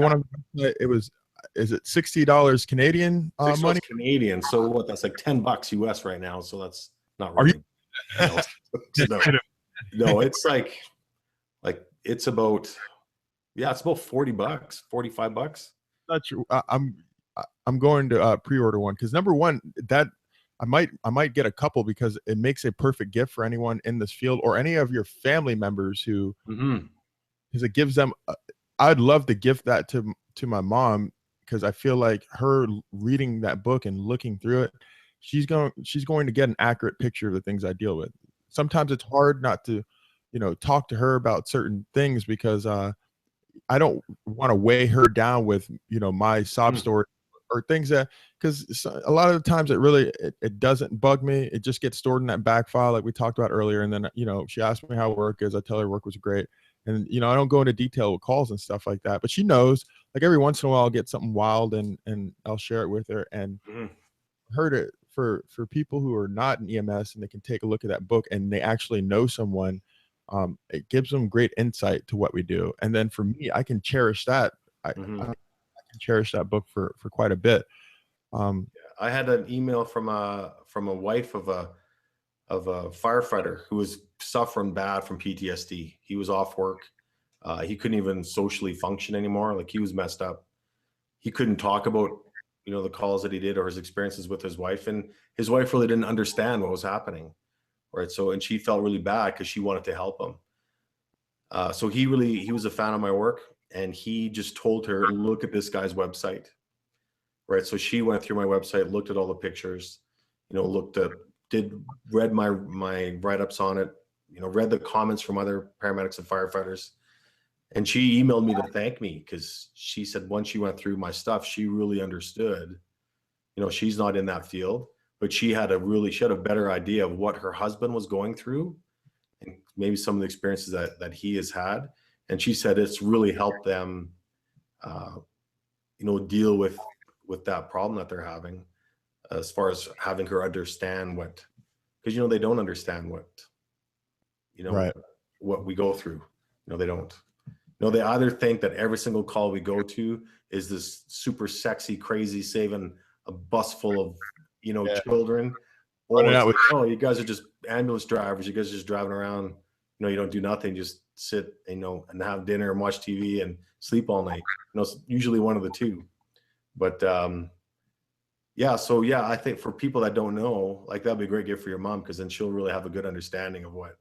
is it $60 Canadian money? Canadian. So what? That's like $10 US right now. So that's not really. No, it's like it's about it's about $40, $45. Not true. I'm going to pre-order one, because number one, that I might get a couple, because it makes a perfect gift for anyone in this field or any of your family members who, because it gives them. I'd love to gift that to my mom, because I feel like her reading that book and looking through it, she's going to get an accurate picture of the things I deal with. Sometimes it's hard not to, talk to her about certain things, because I don't want to weigh her down with, my sob story or things that, because a lot of the times it doesn't bug me. It just gets stored in that back file, like we talked about earlier. And then, she asked me how work is. I tell her work was great. And, I don't go into detail with calls and stuff like that, but she knows, like every once in a while I'll get something wild and I'll share it with her. And heard it for people who are not in EMS, and they can take a look at that book and they actually know someone. It gives them great insight to what we do. And then for me, I can cherish that. I can cherish that book for quite a bit. I had an email from a wife of a firefighter who was suffering bad from PTSD. He was off work. He couldn't even socially function anymore. Like, he was messed up. He couldn't talk about, the calls that he did or his experiences with his wife, and his wife really didn't understand what was happening. Right. So, and she felt really bad because she wanted to help him. So he was a fan of my work, and he just told her, look at this guy's website. Right. So she went through my website, looked at all the pictures, read my write-ups on it, read the comments from other paramedics and firefighters. And she emailed me to thank me, because she said once she went through my stuff, she really understood. She's not in that field, but she had a better idea of what her husband was going through, and maybe some of the experiences that he has had. And she said it's really helped them, deal with that problem that they're having, as far as having her understand because they don't understand what we go through. They don't. They either think that every single call we go to is this super sexy, crazy, saving a bus full of children, or you guys are just ambulance drivers. You guys are just driving around. You don't do nothing, just sit, and have dinner and watch TV and sleep all night. It's usually one of the two. But I think for people that don't know, like, that'd be a great gift for your mom, because then she'll really have a good understanding of what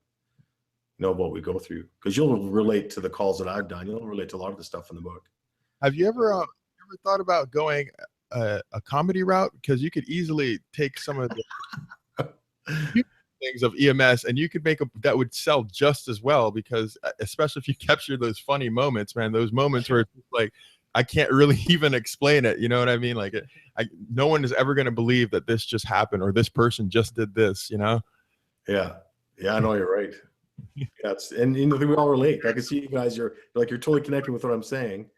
we go through, because you'll relate to the calls that I've done. You'll relate to a lot of the stuff in the book. Have you ever thought about going a comedy route? Because you could easily take some of the things of EMS, and you could make that would sell just as well, because especially if you capture those funny moments, man, those moments where it's like, I can't really even explain it. You know what I mean? Like, no one is ever going to believe that this just happened or this person just did this, you know? Yeah. Yeah, I know, you're right. Yeah, and you know, we all relate. I can see you guys, you're totally connecting with what I'm saying.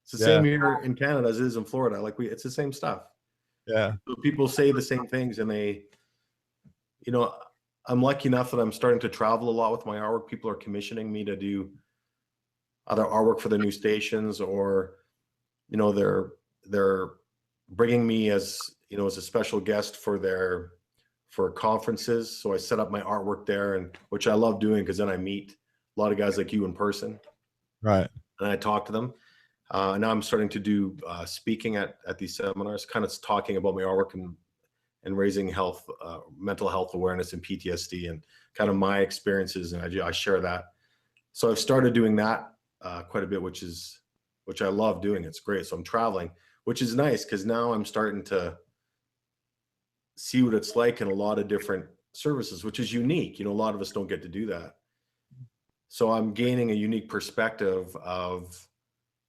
It's the same here in Canada as it is in Florida. Like, it's the same stuff. Yeah. So people say the same things, and they, you know, I'm lucky enough that I'm starting to travel a lot with my artwork. People are commissioning me to do other artwork for the new stations, or, you know, they're bringing me as, you know, as a special guest for conferences. So I set up my artwork there, and which I love doing, because then I meet a lot of guys like you in person. Right. And I talk to them. Now I'm starting to do speaking at these seminars, kind of talking about my artwork and raising mental health awareness and PTSD, and kind of my experiences. And I share that. So I've started doing that quite a bit, which I love doing. It's great. So I'm traveling, which is nice, because now I'm starting to see what it's like in a lot of different services, which is unique. You know, a lot of us don't get to do that. So I'm gaining a unique perspective of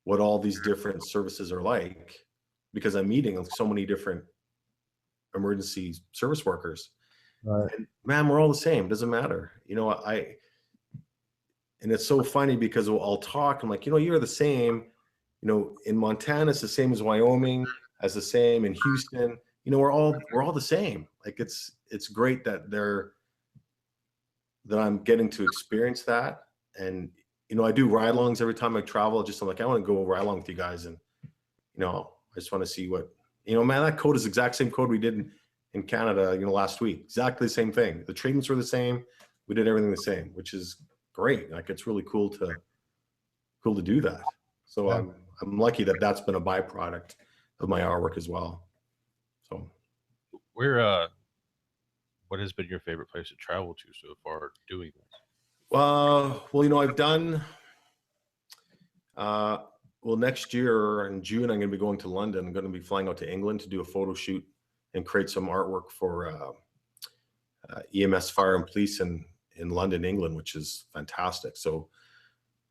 what all these different services are like, because I'm meeting so many different emergency service workers. Right. And man, we're all the same. Doesn't matter. You know, and it's so funny, because I'll talk, I'm like, you know, you're the same, you know, in Montana, it's the same as Wyoming, as the same in Houston. You know, we're all the same. Like, it's great that I'm getting to experience that. And, you know, I do ride-alongs every time I travel. I'm like, I want to go ride-along with you guys, and, you know, I just want to see what, you know, man, that code is the exact same code we did in Canada, you know, last week. Exactly the same thing. The treatments were the same. We did everything the same, which is great. Like, it's really cool to do that. So Yeah. I'm lucky that that's been a byproduct of my artwork as well. So what has been your favorite place to travel to so far doing this? well, you know, I've done next year in June, I'm going to be going to London. I'm going to be flying out to England to do a photo shoot and create some artwork for EMS, fire, and police in London, England, which is fantastic. So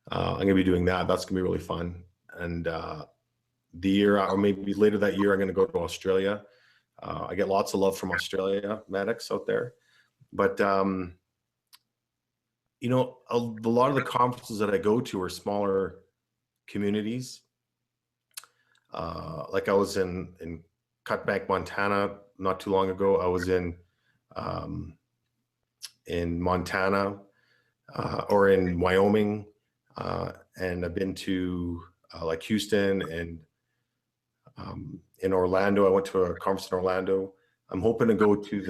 I'm going to be doing that. That's going to be really fun. And the year, or maybe later that year, I'm going to go to Australia. I get lots of love from Australia medics out there. But, you know, a lot of the conferences that I go to are smaller communities. Like, I was in Cutbank, Montana not too long ago. I was in Montana or in Wyoming, and I've been to like Houston, and in Orlando. I went to a conference in Orlando. I'm hoping to go to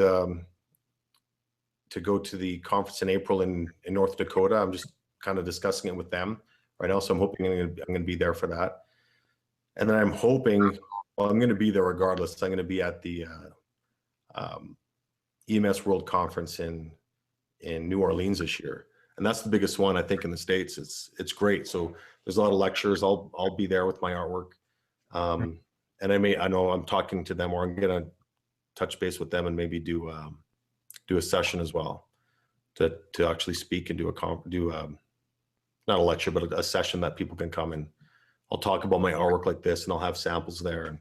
the conference in April in North Dakota. I'm just kind of discussing it with them right now. So I'm hoping I'm going to be there for that. And then I'm hoping, well, I'm going to be there regardless. I'm going to be at the EMS World Conference in New Orleans this year. And that's the biggest one, I think, in the States. It's great. So there's a lot of lectures. I'll be there with my artwork. And I know I'm talking to them, or I'm going to touch base with them and maybe do a session as well to actually speak and do not a lecture, but a session that people can come, and I'll talk about my artwork like this, and I'll have samples there and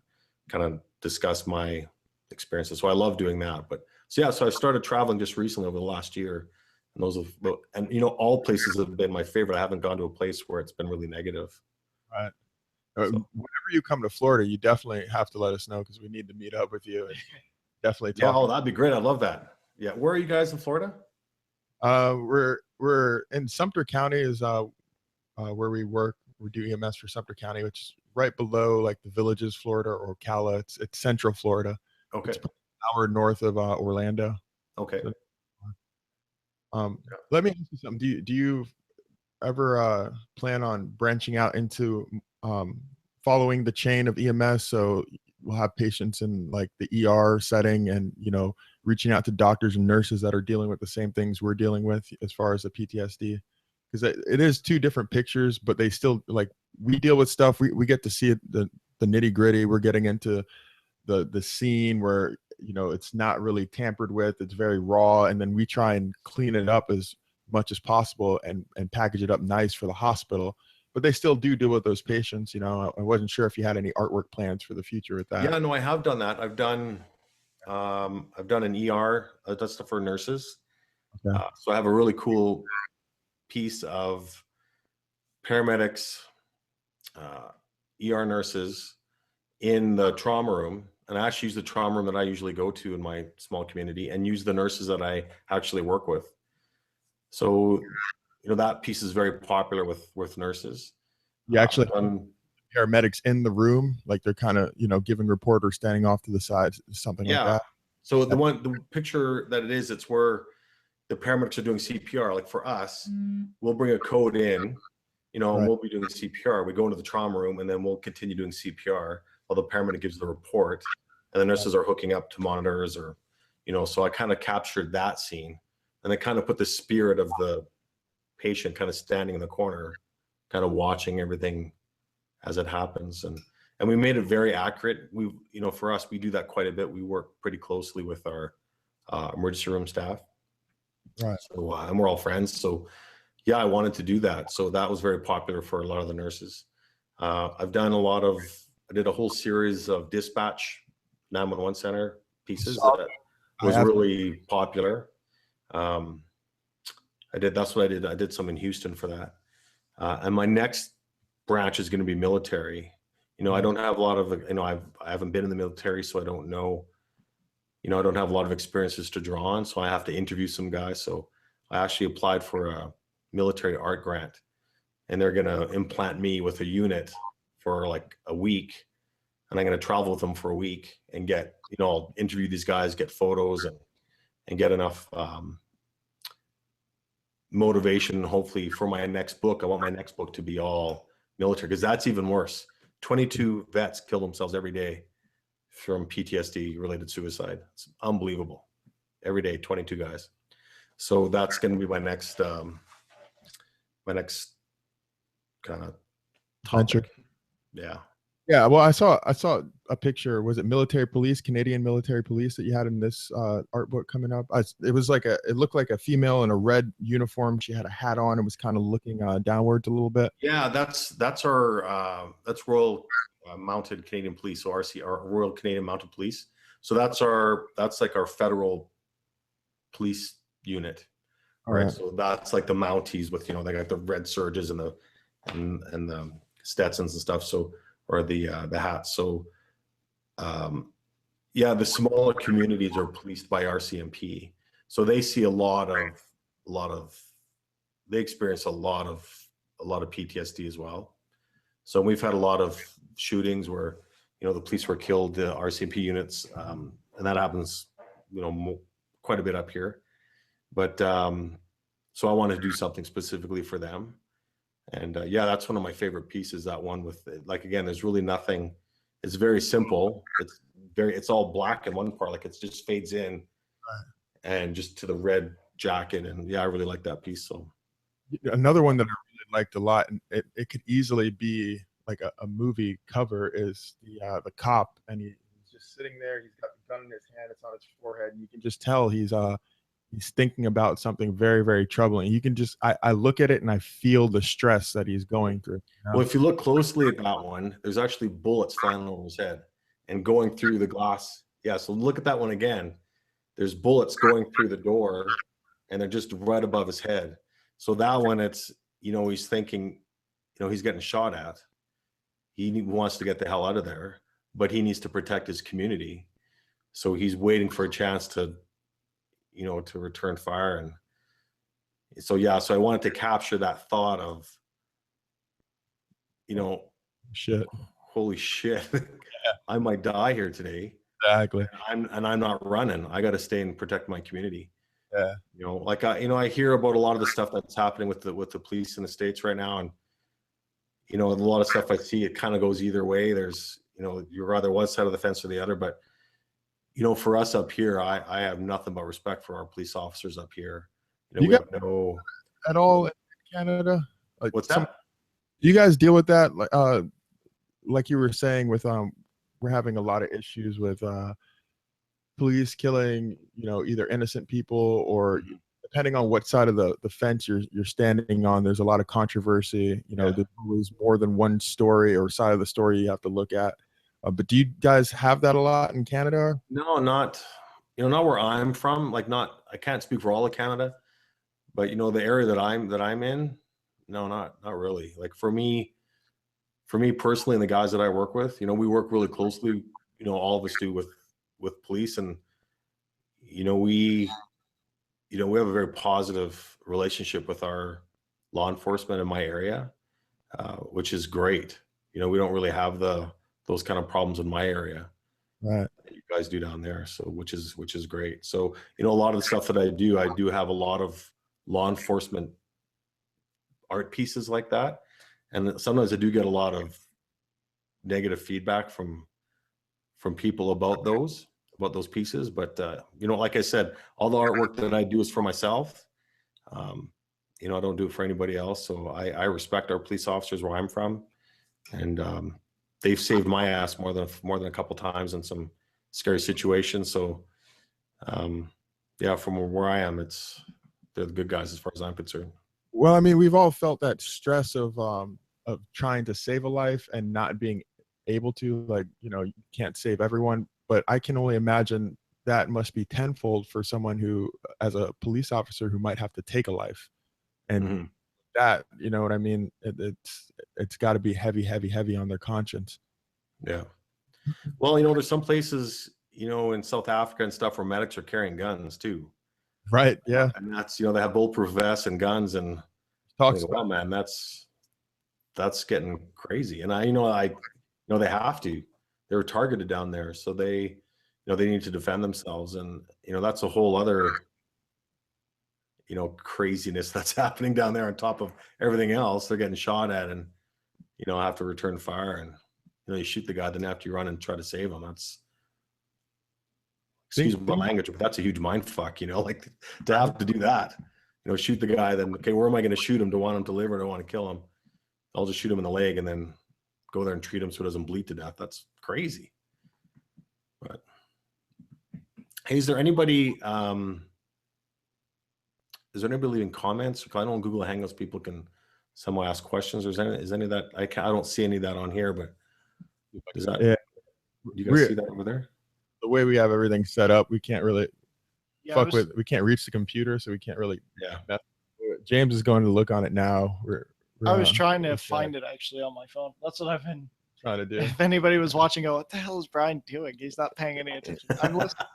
kind of discuss my experiences. So I love doing that. But so I started traveling just recently over the last year, and you know, all places have been my favorite. I haven't gone to a place where it's been really negative. Right. Whenever you come to Florida, you definitely have to let us know, because we need to meet up with you and definitely talk. Yeah, that'd be great. I love that. Yeah, where are you guys in Florida? We're in Sumter County is where we work. We do EMS for Sumter County, which is right below like the Villages, Florida, or Ocala. It's Central Florida. Okay. It's an hour north of Orlando. Okay. So, let me ask you something. Do you ever plan on branching out into following the chain of EMS? So we'll have patients in like the ER setting, and, you know, reaching out to doctors and nurses that are dealing with the same things we're dealing with as far as the PTSD, because it is two different pictures, but they still, like, we deal with stuff. We get to see it, the nitty gritty. We're getting into the scene where it's not really tampered with. It's very raw. And then we try and clean it up as much as possible and package it up nice for the hospital. But they still do deal with those patients. I wasn't sure if you had any artwork plans for the future with that. Yeah, no, I have done that. I've done an ER. That's for nurses. Okay. So I have a really cool piece of paramedics, ER nurses in the trauma room. And I actually use the trauma room that I usually go to in my small community and use the nurses that I actually work with. So, that piece is very popular with nurses. You actually paramedics in the room, like they're kind of, giving report or standing off to the side, something like that. So the picture that it's where the paramedics are doing CPR. Like for us, we'll bring a code in, and we'll be doing CPR. We go into the trauma room and then we'll continue doing CPR while the paramedic gives the report, and the nurses are hooking up to monitors or, so I kind of captured that scene, and I kind of put the spirit of the patient kind of standing in the corner, kind of watching everything as it happens. And we made it very accurate. We, for us, we do that quite a bit. We work pretty closely with our emergency room staff. Right. So, and we're all friends. So yeah, I wanted to do that. So that was very popular for a lot of the nurses. I did a whole series of dispatch 911 center pieces that was really popular. That's what I did. I did some in Houston for that. And my next branch is going to be military. I don't have a lot of, I haven't been in the military, so I don't know, I don't have a lot of experiences to draw on. So I have to interview some guys. So I actually applied for a military art grant, and they're going to implant me with a unit for like a week. And I'm going to travel with them for a week and get, I'll interview these guys, get photos and get enough, motivation, hopefully, for my next book. I want my next book to be all military, because that's even worse. 22 vets kill themselves every day from PTSD related suicide. It's unbelievable. Every day, 22 guys. So that's going to be my next kind of topic. Yeah. Yeah, well, I saw a picture. Was it military police, Canadian military police, that you had in this art book coming up? It looked like a female in a red uniform. She had a hat on and was kind of looking downwards a little bit. Yeah, that's Royal Mounted Canadian Police, so RC, our Royal Canadian Mounted Police. So that's like our federal police unit. All right. So that's like the Mounties with, they got the red surges and the Stetsons and stuff. So, or the hats. So, the smaller communities are policed by RCMP. So they see they experience a lot of PTSD as well. So we've had a lot of shootings where, the police were killed, the RCMP units, and that happens, quite a bit up here. But so I want to do something specifically for them. And that's one of my favorite pieces, that one with, like, again, there's really nothing. It's very simple. It's all black in one part, like it just fades in and just to the red jacket. And I really like that piece. So another one that I really liked a lot, and it could easily be like a movie cover, is the cop, and he's just sitting there. He's got the gun in his hand. It's on his forehead, and you can just tell he's thinking about something very, very troubling. You can just, I look at it and I feel the stress that he's going through. Well, if you look closely at that one, there's actually bullets flying over his head and going through the glass. Yeah, so look at that one again. There's bullets going through the door and they're just right above his head. So that one, it's, he's thinking, he's getting shot at. He wants to get the hell out of there, but he needs to protect his community. So he's waiting for a chance to return fire. And so I wanted to capture that thought of, shit, holy shit, I might die here today. Exactly. I'm not running. I got to stay and protect my community. Yeah. I hear about a lot of the stuff that's happening with the police in the States right now. And, a lot of stuff I see, it kind of goes either way. There's, you're either one side of the fence or the other, but for us up here, I have nothing but respect for our police officers up here. You we have no at all in Canada. Like, what's that? Do you guys deal with that? Like you were saying with we're having a lot of issues with police killing, either innocent people or depending on what side of the fence you're standing on, there's a lot of controversy. There's always more than one story or side of the story you have to look at. But do you guys have that a lot in Canada? No, not where I'm from. Like, I can't speak for all of Canada, but the area that I'm in, no, not really. Like for me personally, and the guys that I work with, we work really closely. All of us do with police, and we have a very positive relationship with our law enforcement in my area, which is great. We don't really have those kind of problems in my area. Right. That you guys do down there. So, which is great. So, a lot of the stuff that I do have a lot of law enforcement art pieces like that. And sometimes I do get a lot of negative feedback from people about those pieces. But, like I said, all the artwork that I do is for myself. I don't do it for anybody else. So I respect our police officers where I'm from. And, they've saved my ass more than a couple times in some scary situations. So, from where I am, they're the good guys as far as I'm concerned. Well, I mean, we've all felt that stress of trying to save a life and not being able to, like, you can't save everyone, but I can only imagine that must be tenfold for someone who, as a police officer, who might have to take a life. And that, you know what I mean? It's got to be heavy on their conscience. Yeah. Well, there's some places, in South Africa and stuff where medics are carrying guns too. Right. Yeah. And that's, they have bulletproof vests and guns, and well, man, that's getting crazy. And I they have to. They were targeted down there, so they need to defend themselves, and that's a whole other craziness that's happening down there on top of everything else. They're getting shot at, and have to return fire, and you shoot the guy, then after you run and try to save him. That's, excuse my language, but that's a huge mind fuck. Like, to have to do that. Shoot the guy, then okay, where am I going to shoot him? Do I want him to live or do I want to kill him? I'll just shoot him in the leg and then go there and treat him so he doesn't bleed to death. That's crazy. But hey, is there anybody leaving comments? I know on Google Hangouts people can somehow ask questions. Is any of that? I don't see any of that on here, but is that? Yeah. Do you guys see that over there? The way we have everything set up, we can't really we can't reach the computer, so we can't really. Yeah. James is going to look on it now. I was trying to find it actually on my phone. That's what I've been trying to do. If anybody was watching, what the hell is Brian doing? He's not paying any attention. I'm listening.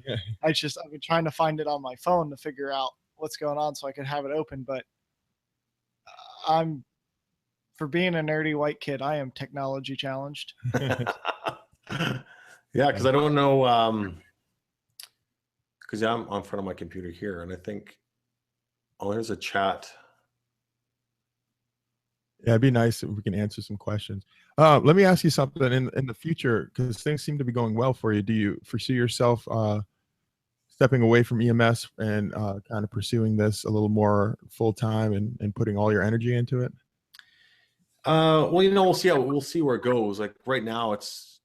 Yeah. I've been trying to find it on my phone to figure out what's going on so I could have it open. But for being a nerdy white kid, I am technology challenged. Yeah, because I don't know. Because I'm in front of my computer here, and I think, there's a chat. Yeah, it'd be nice if we can answer some questions. Let me ask you something. In the future, because things seem to be going well for you, do you foresee yourself stepping away from EMS and kind of pursuing this a little more full time and putting all your energy into it? Well, we'll see where it goes. Like right now, it's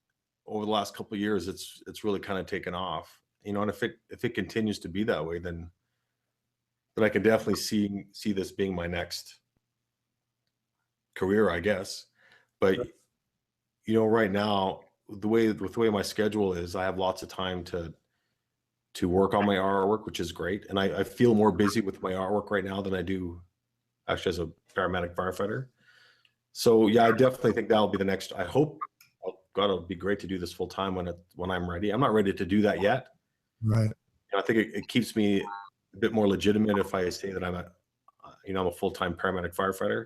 over the last couple of years, it's really kind of taken off. And if it continues to be that way, then I can definitely see this being my next career, I guess. But right now, with the way my schedule is, I have lots of time to work on my artwork, which is great. And I feel more busy with my artwork right now than I do actually as a paramedic firefighter. So yeah, I definitely think that'll be the next. I hope, God, it'll be great to do this full time when I'm ready. I'm not ready to do that yet. Right. I think it keeps me a bit more legitimate if I say that I'm a full-time paramedic firefighter.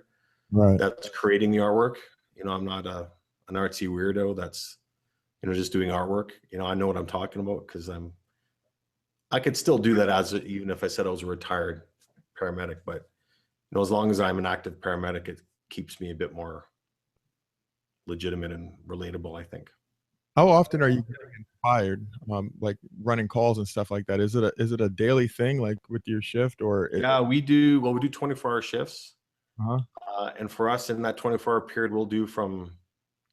Right. That's creating the artwork. I'm not an artsy weirdo that's, just doing artwork. I know what I'm talking about because I could still do that even if I said I was a retired paramedic, but as long as I'm an active paramedic, it keeps me a bit more legitimate and relatable, I think. How often are you getting inspired, like running calls and stuff like that? Is it a daily thing, like with your shift, or? Yeah, we do 24-hour shifts. Uh-huh. And for us in that 24-hour period, we'll do from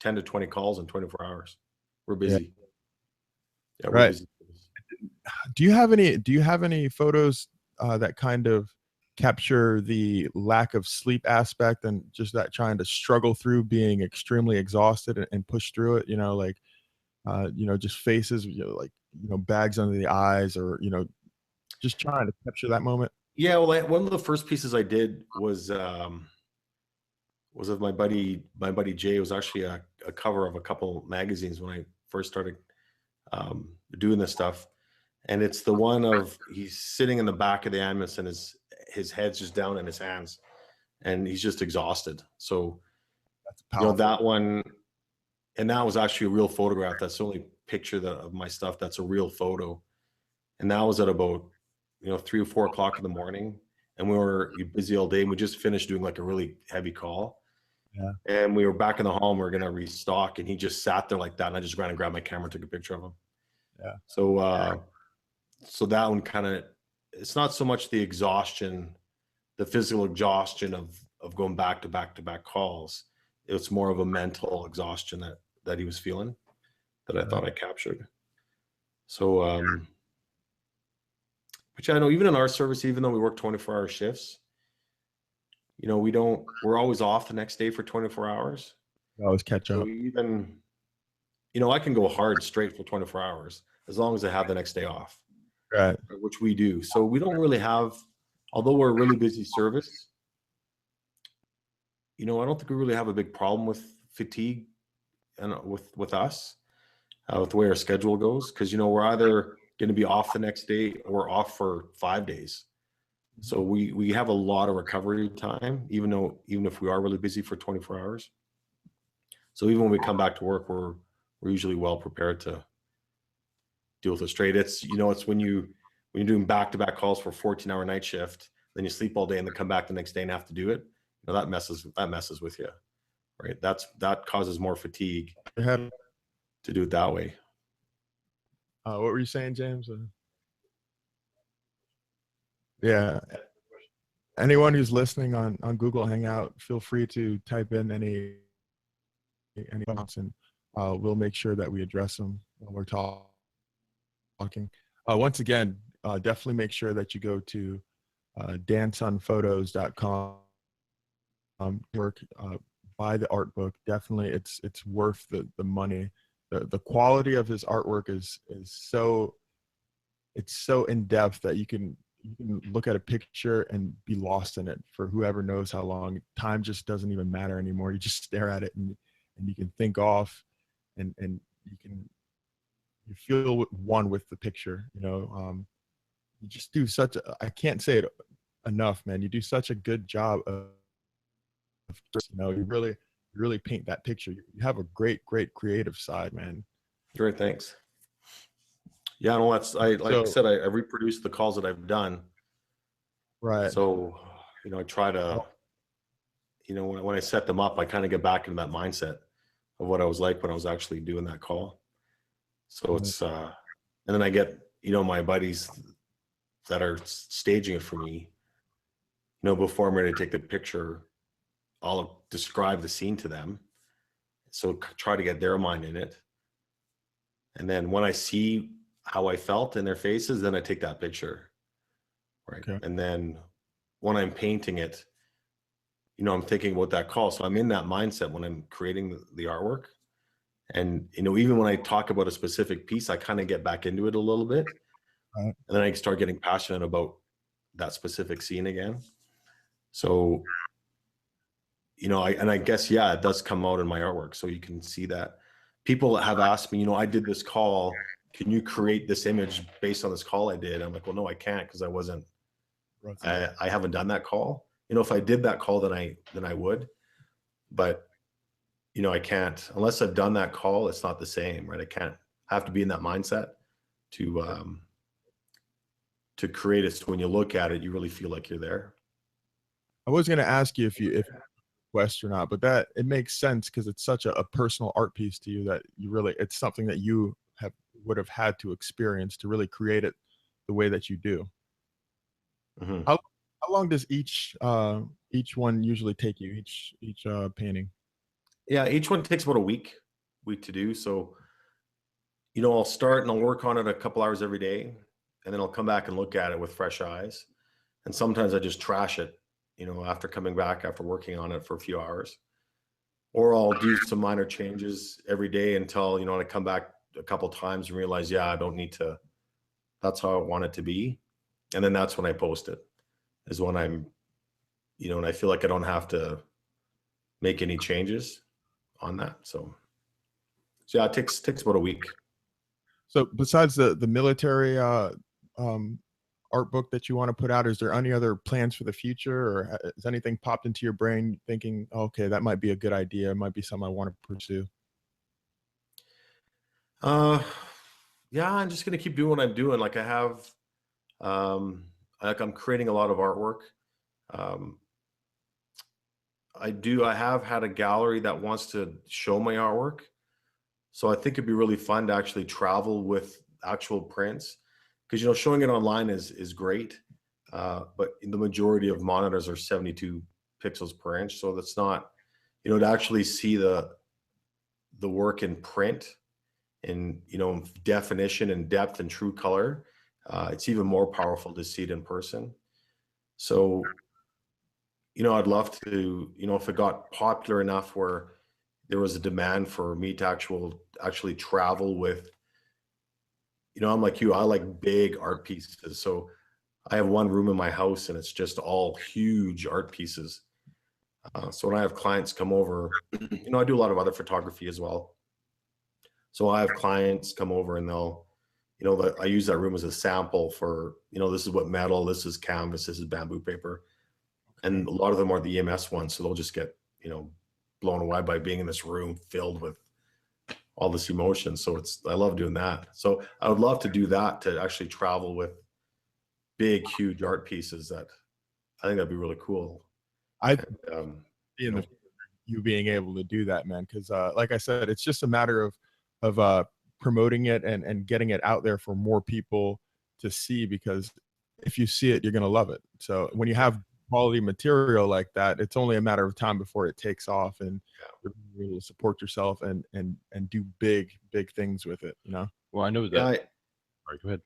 10 to 20 calls in 24 hours. We're busy. Yeah, we're right. busy. Do you have any photos that kind of capture the lack of sleep aspect and just that trying to struggle through being extremely exhausted and push through it? Like just faces, like bags under the eyes, or just trying to capture that moment. Yeah, well, one of the first pieces I did was of my buddy Jay. It was actually a cover of a couple magazines when I first started doing this stuff. And it's the one of he's sitting in the back of the ambulance and his head's just down in his hands and he's just exhausted. So, that's powerful. That one, and that was actually a real photograph. That's the only picture of my stuff that's a real photo. And that was at about 3 or 4 o'clock in the morning, and we were busy all day, and we just finished doing like a really heavy call. Yeah. And we were back in the hall and we were gonna restock, and he just sat there like that, and I just ran and grabbed my camera and took a picture of him. Yeah. So that one kind of, it's not so much the exhaustion, the physical exhaustion of going back to back to back calls. It's more of a mental exhaustion that he was feeling that I thought I captured. So but yeah, I know even in our service, even though we work 24-hour shifts, we're always off the next day for 24 hours. You always catch up. So even, I can go hard straight for 24 hours as long as I have the next day off. Right. Which we do. So we don't really have, although we're a really busy service, I don't think we really have a big problem with fatigue and with us, with the way our schedule goes. Because, we're either going to be off the next day or off for 5 days. So we have a lot of recovery time, even if we are really busy for 24 hours. So even when we come back to work, we're usually well prepared to deal with it straight. It's, it's when you're doing back-to-back calls for 14-hour night shift, then you sleep all day and then come back the next day and have to do it. That messes with you, right? That causes more fatigue to do it that way. What were you saying, James? Yeah. Anyone who's listening on Google Hangout, feel free to type in any thoughts, and we'll make sure that we address them when we're talking. Once again, definitely make sure that you go to dansunphotos.com. Buy the art book. Definitely, it's worth the money. The quality of his artwork is so in depth that you can look at a picture and be lost in it for whoever knows how long. Time just doesn't even matter anymore. You just stare at it and you can think off, and you feel one with the picture. You just do I can't say it enough, man. You do such a good job of you really paint that picture. You have a great creative side, man. Great, thanks. Yeah, no, I said, I reproduced the calls that I've done. Right. So, I try to, when I set them up, I kind of get back into that mindset of what I was like when I was actually doing that call. So it's, and then I get, my buddies that are staging it for me, before I'm ready to take the picture, I'll describe the scene to them. So try to get their mind in it. And then when I see how I felt in their faces, then I take that picture. Right. Okay. And then when I'm painting it, I'm thinking about that call. So I'm in that mindset when I'm creating the artwork. And, even when I talk about a specific piece, I kind of get back into it a little bit. Right. And then I start getting passionate about that specific scene again. So, I guess, yeah, it does come out in my artwork. So you can see that. People have asked me, I did this call. Can you create this image based on this call I did? I'm like, well, no, I can't, because I haven't done that call. If I did that call, then I would. But, I can't, unless I've done that call, it's not the same, right? I have to be in that mindset to create it. So when you look at it, you really feel like you're there. I was going to ask you if West or not, but that it makes sense because it's such a personal art piece to you that it's something that you would have had to experience to really create it the way that you do. Mm-hmm. How long does each one usually take you, each painting? Yeah, each one takes about a week to do. So, I'll start and I'll work on it a couple hours every day, and then I'll come back and look at it with fresh eyes. And sometimes I just trash it, after coming back after working on it for a few hours. Or I'll do some minor changes every day until, I come back a couple times and realize, yeah, I don't need to, that's how I want it to be. And then that's when I post it, is when I'm, and I feel like I don't have to make any changes on that. So yeah, it takes about a week. So besides the military art book that you want to put out, is there any other plans for the future, or has anything popped into your brain thinking, okay, that might be a good idea, it might be something I want to pursue? Yeah, I'm just gonna keep doing what I'm doing. Like I have, I'm creating a lot of artwork. I have had a gallery that wants to show my artwork. So I think it'd be really fun to actually travel with actual prints, because showing it online is great, but the majority of monitors are 72 pixels per inch, so that's not, to actually see the work in print, in definition and depth and true color, it's even more powerful to see it in person. So I'd love to, if it got popular enough where there was a demand for me to actually travel with, I'm like you, I like big art pieces. So I have one room in my house and it's just all huge art pieces. So when I have clients come over, I do a lot of other photography as well. So I have clients come over and they'll, I use that room as a sample for, this is what metal, this is canvas, this is bamboo paper. And a lot of them are the EMS ones. So they'll just get, blown away by being in this room filled with all this emotion. So I love doing that. So I would love to do that, to actually travel with big, huge art pieces. That I think that'd be really cool. You being able to do that, man. Cause like I said, it's just a matter of promoting it and getting it out there for more people to see, because if you see it, you're going to love it. So when you have quality material like that, it's only a matter of time before it takes off and you're able to support yourself and do big things with it, Well, I know that. Yeah, Sorry, go ahead.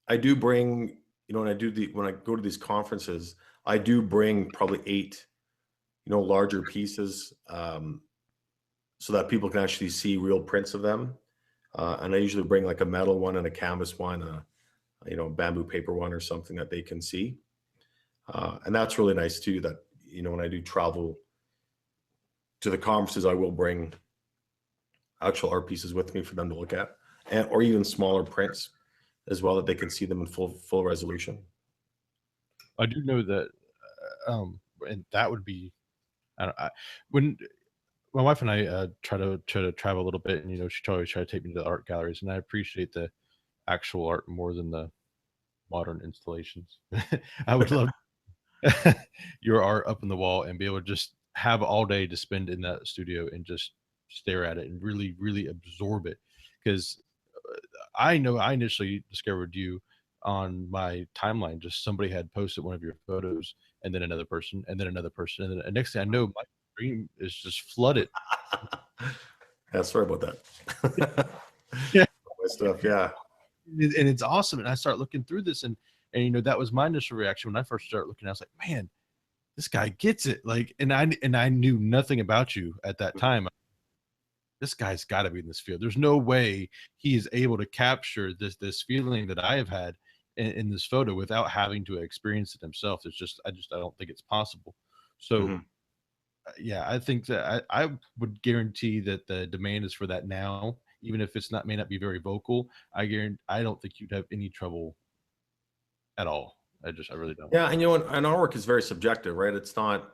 I do bring, when I go to these conferences, I do bring probably 8, larger pieces, so that people can actually see real prints of them. And I usually bring like a metal one and a canvas one, a bamboo paper one or something that they can see. And that's really nice too, that, when I do travel to the conferences, I will bring actual art pieces with me for them to look at, or even smaller prints as well, that they can see them in full resolution. I do know that, and that would be, when my wife and I try to travel a little bit, and she always try to take me to the art galleries, and I appreciate the actual art more than the modern installations. I would love your art up in the wall and be able to just have all day to spend in that studio and just stare at it and really, really absorb it. Because I know I initially discovered you on my timeline. Just somebody had posted one of your photos, and then another person, and then another person, and then the next thing I know, my screen is just flooded. Yeah, sorry about that. Yeah. My stuff, yeah. And it's awesome. And I start looking through this, and that was my initial reaction when I first started looking. I was like, man, this guy gets it. Like, and I knew nothing about you at that time. This guy's got to be in this field. There's no way he is able to capture this feeling that I have had in this photo without having to experience it himself. It's just I don't think it's possible. So yeah, I think that I would guarantee that the demand is for that now, even if it's may not be very vocal. I don't think you'd have any trouble at all. I really don't. Yeah, and our work is very subjective, right? It's not,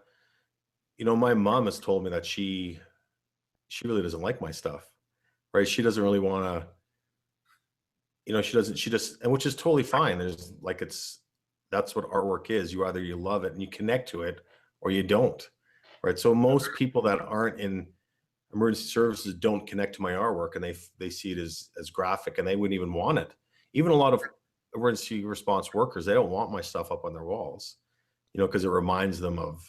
my mom has told me that she really doesn't like my stuff, right? She doesn't really want to, she just, and which is totally fine. There's like, that's what artwork is. You love it and you connect to it, or you don't, right? So most people that aren't in emergency services don't connect to my artwork, and they see it as graphic, and they wouldn't even want it. Even a lot of emergency response workers, they don't want my stuff up on their walls, because it reminds them of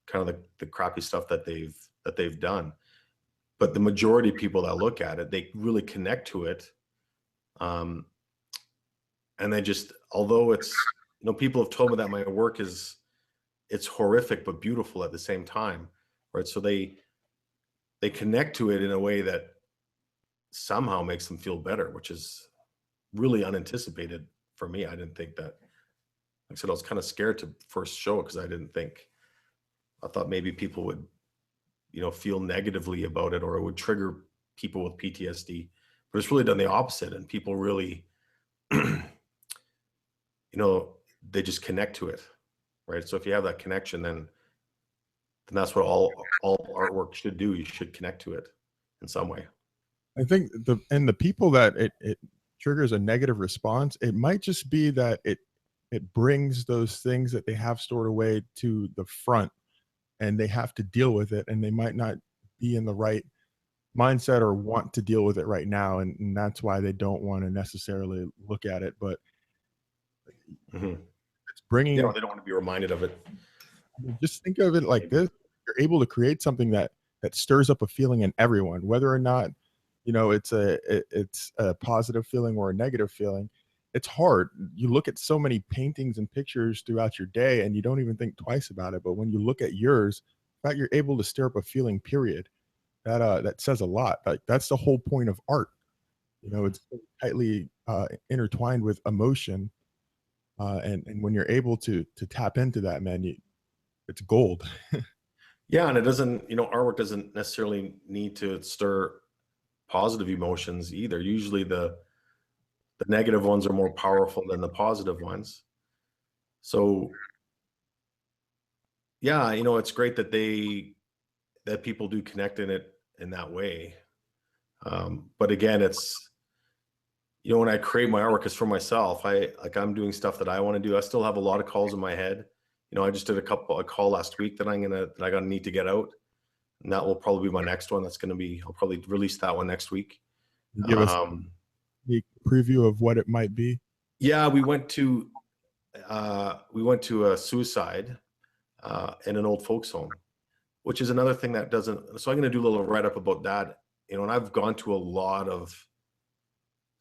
kind of the crappy stuff that they've done. But the majority of people that look at it, they really connect to it, And they just, although it's, people have told me that my work it's horrific but beautiful at the same time, right? So they connect to it in a way that somehow makes them feel better, which is really unanticipated for me. I didn't think that. Like I said, I was kind of scared to first show it because I thought maybe people would, feel negatively about it, or it would trigger people with PTSD. But it's really done the opposite, and people really, they just connect to it, right? So if you have that connection, then that's what all artwork should do. You should connect to it in some way. I think the people that it triggers a negative response, it might just be that it brings those things that they have stored away to the front, and they have to deal with it, and they might not be in the right mindset or want to deal with it right now, and that's why they don't want to necessarily look at it. But it's bringing, they don't want to be reminded of it. Just think of it like this: you're able to create something that stirs up a feeling in everyone, whether or not it's a positive feeling or a negative feeling. It's hard. You look at so many paintings and pictures throughout your day, and you don't even think twice about it. But when you look at yours, in fact, you're able to stir up a feeling, period. That says a lot. Like, that's the whole point of art. It's so tightly intertwined with emotion, and when you're able to tap into that, man, it's gold. Yeah, and it doesn't, artwork doesn't necessarily need to stir positive emotions either. Usually the negative ones are more powerful than the positive ones. So yeah, it's great that people do connect in it in that way. But again, it's, when I create my artwork, it's for myself. I'm doing stuff that I want to do. I still have a lot of calls in my head. I just did a call last week that I'm gonna need to get out, and that will probably be my next one. I'll probably release that one next week. Give us a preview of what it might be. Yeah, we went to a suicide in an old folks home, which is another thing that doesn't. So I'm going to do a little write up about that. And I've gone to a lot of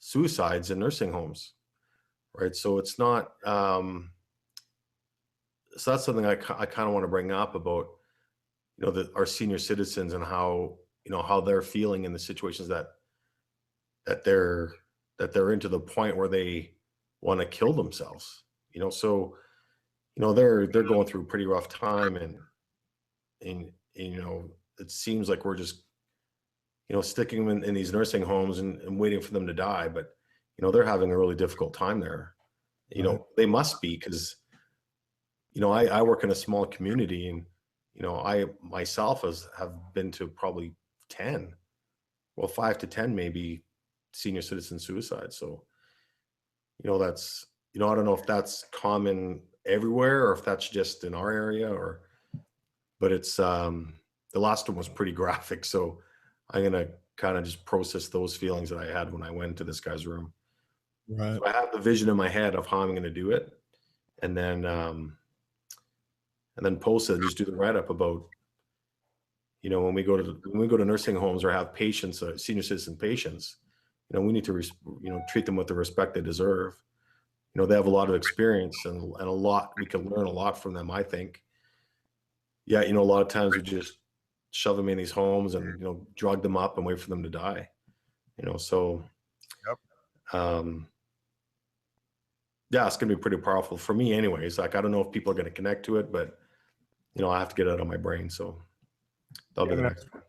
suicides in nursing homes, right? So it's not. So that's something I kind of want to bring up about, our senior citizens and how they're feeling in the situations that they're into, the point where they want to kill themselves. So they're going through a pretty rough time, and it seems like we're just sticking them in these nursing homes and waiting for them to die, but they're having a really difficult time there. They must be, because I work in a small community, and I myself have been to probably 5 to 10 maybe senior citizen suicide. So that's I don't know if that's common everywhere or if that's just in our area, but it's the last one was pretty graphic. So I'm gonna kind of just process those feelings that I had when I went into this guy's room. Right. So I have the vision in my head of how I'm going to do it, and then post it and just do the write up about, when we go to nursing homes or have patients, senior citizen patients, we need to treat them with the respect they deserve. They have a lot of experience and a lot, we can learn a lot from them, I think. Yeah, a lot of times we just shove them in these homes and drug them up and wait for them to die. So Yep. Yeah, it's gonna be pretty powerful for me anyways. Like, I don't know if people are gonna connect to it, but I have to get it out of my brain. So that'll be the next one.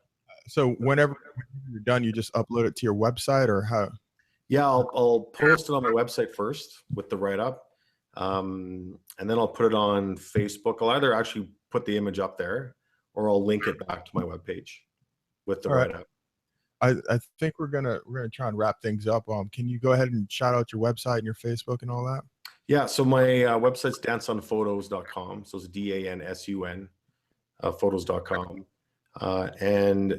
So whenever you're done, you just upload it to your website, or how? Yeah, I'll post it on my website first with the write-up, and then I'll put it on Facebook. I'll either actually put the image up there, or I'll link it back to my webpage with the write-up. I think we're gonna try and wrap things up. Can you go ahead and shout out your website and your Facebook and all that? Yeah, so my website's dansunphotos.com. So it's DANSUN photos.com, and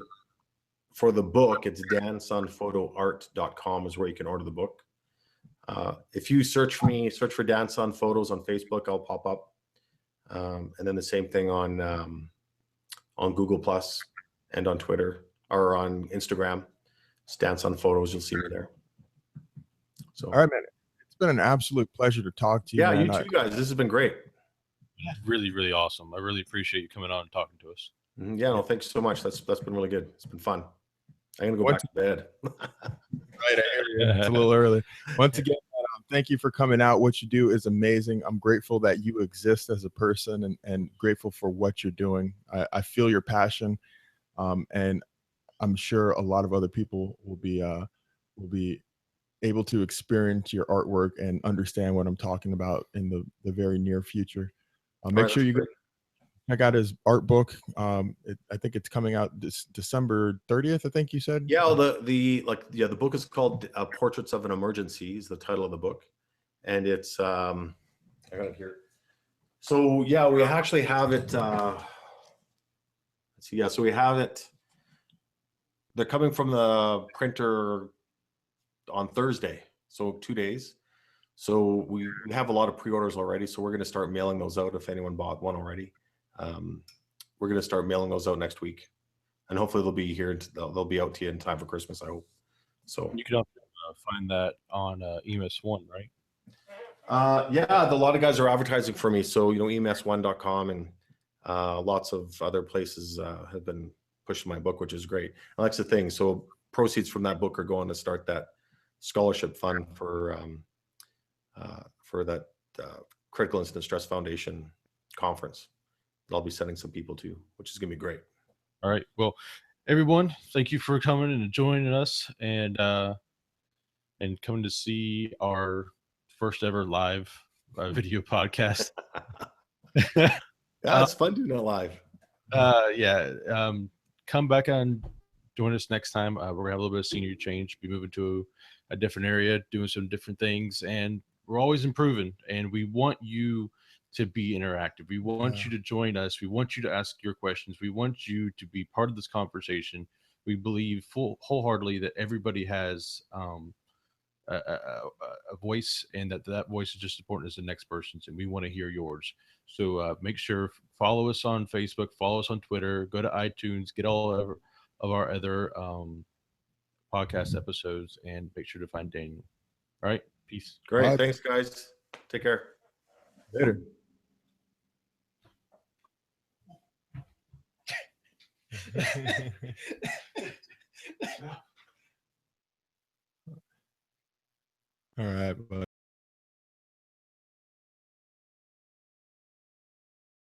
for the book, it's dansunphotoart.com is where you can order the book. If you search for Dan Sun Photos on Facebook, I'll pop up, and then the same thing on Google Plus and on Twitter or on Instagram. It's Dan Sun Photos. You'll see me there. So, all right, man. It's been an absolute pleasure to talk to you. yeah, man. you too, guys. This has been great. Yeah, really, really awesome. I really appreciate you coming on and talking to us. Yeah, no, thanks so much. That's been really good. It's been fun. I'm gonna go back to bed. Right, it's a little early. Once again, thank you for coming out. What you do is amazing. I'm grateful that you exist as a person, and grateful for what you're doing. I feel your passion, and I'm sure a lot of other people will be able to experience your artwork and understand what I'm talking about in the very near future. Make sure you go check out his art book. I think it's coming out this December 30th, I think you said. Yeah, the book is called Portraits of an Emergency is the title of the book. And it's I got it here. So yeah, we actually have it. Let's see, yeah, so we have it. They're coming from the printer on Thursday, so 2 days. So we have a lot of pre-orders already, so we're going to start mailing those out if anyone bought one already. We're going to start mailing those out next week, and hopefully they'll be here. They'll be out to you in time for Christmas, I hope. So you can also find that on EMS1, right? Yeah, a lot of guys are advertising for me. So, ems1.com and lots of other places have been pushing my book, which is great. And that's the thing. So proceeds from that book are going to start that scholarship fund for that Critical Incident Stress Foundation conference that I'll be sending some people to, which is going to be great. All right. Well, everyone, thank you for coming and joining us and coming to see our first ever live video podcast. Yeah, it's fun doing it live. Come back and join us next time. We're gonna have a little bit of senior change, be moving to a different area, doing some different things, and we're always improving. And we want you to be interactive. We want you to join us. We want you to ask your questions. We want you to be part of this conversation. We believe wholeheartedly that everybody has a voice, and that voice is just as important as the next person's, and we want to hear yours. So make sure follow us on Facebook, follow us on Twitter, go to iTunes, get all of our other podcast episodes, and make sure to find Daniel. All right, peace. Great. Thanks, guys. Take care. Later. All right, bud.